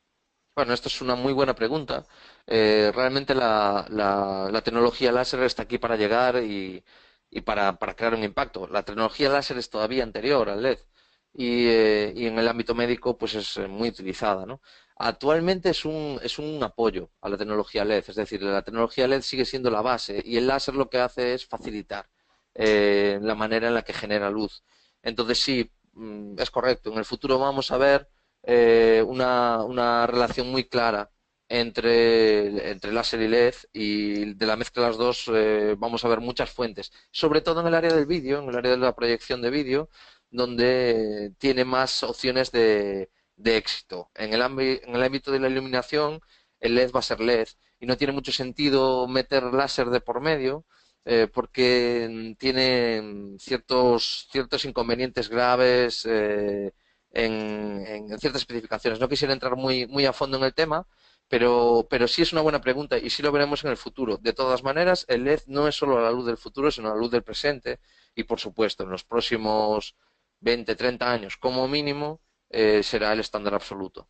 Bueno, esto es una muy buena pregunta. Realmente la tecnología láser está aquí para llegar y para crear un impacto. La tecnología láser es todavía anterior al LED y en el ámbito médico pues es muy utilizada, ¿no? Actualmente es un apoyo a la tecnología LED, es decir, la tecnología LED sigue siendo la base y el láser lo que hace es facilitar la manera en la que genera luz. Entonces sí, es correcto. En el futuro vamos a ver una relación muy clara entre láser y LED y de la mezcla de las dos vamos a ver muchas fuentes, sobre todo en el área del vídeo, en el área de la proyección de vídeo, donde tiene más opciones de éxito. En el ámbito de la iluminación, el LED va a ser LED y no tiene mucho sentido meter láser de por medio. Porque tiene ciertos inconvenientes graves en ciertas especificaciones. No quisiera entrar muy a fondo en el tema, pero sí es una buena pregunta y sí lo veremos en el futuro. De todas maneras, el LED no es solo la luz del futuro, sino la luz del presente y, por supuesto, en los próximos 20, 30 años, como mínimo, será el estándar absoluto.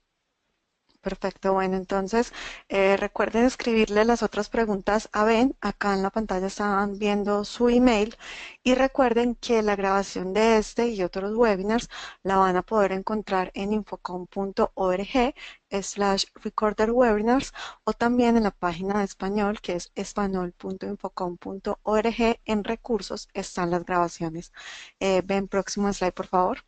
Perfecto, bueno, entonces recuerden escribirle las otras preguntas a Ben. Acá en la pantalla están viendo su email y recuerden que la grabación de este y otros webinars la van a poder encontrar en infocom.org/recorder webinars o también en la página de español que es espanol.infocom.org. En recursos están las grabaciones. Ben, próximo slide, por favor.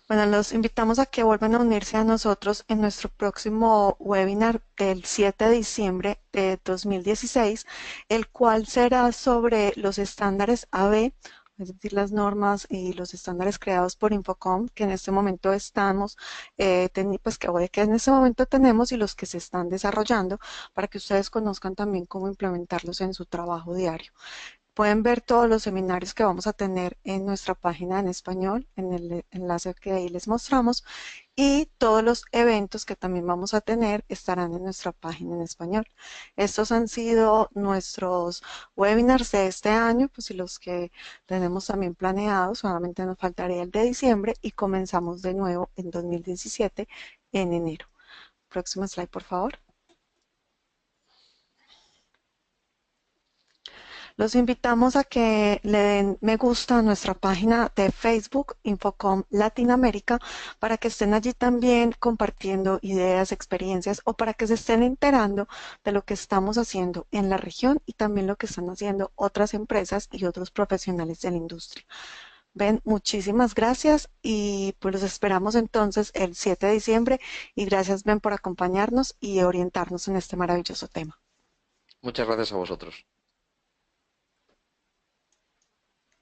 Bueno, los invitamos a que vuelvan a unirse a nosotros en nuestro próximo webinar del 7 de diciembre de 2016, el cual será sobre los estándares AB, es decir, las normas y los estándares creados por Infocom, que en este momento estamos, pues que en este momento tenemos y los que se están desarrollando, para que ustedes conozcan también cómo implementarlos en su trabajo diario. Pueden ver todos los seminarios que vamos a tener en nuestra página en español, en el enlace que ahí les mostramos, y todos los eventos que también vamos a tener estarán en nuestra página en español. Estos han sido nuestros webinars de este año, pues y los que tenemos también planeados, solamente nos faltaría el de diciembre y comenzamos de nuevo en 2017 en enero. Próximo slide, por favor. Los invitamos a que le den me gusta a nuestra página de Facebook, Infocom Latinoamérica, para que estén allí también compartiendo ideas, experiencias o para que se estén enterando de lo que estamos haciendo en la región y también lo que están haciendo otras empresas y otros profesionales de la industria. Ben, muchísimas gracias y pues los esperamos entonces el 7 de diciembre y gracias Ben por acompañarnos y orientarnos en este maravilloso tema. Muchas gracias a vosotros.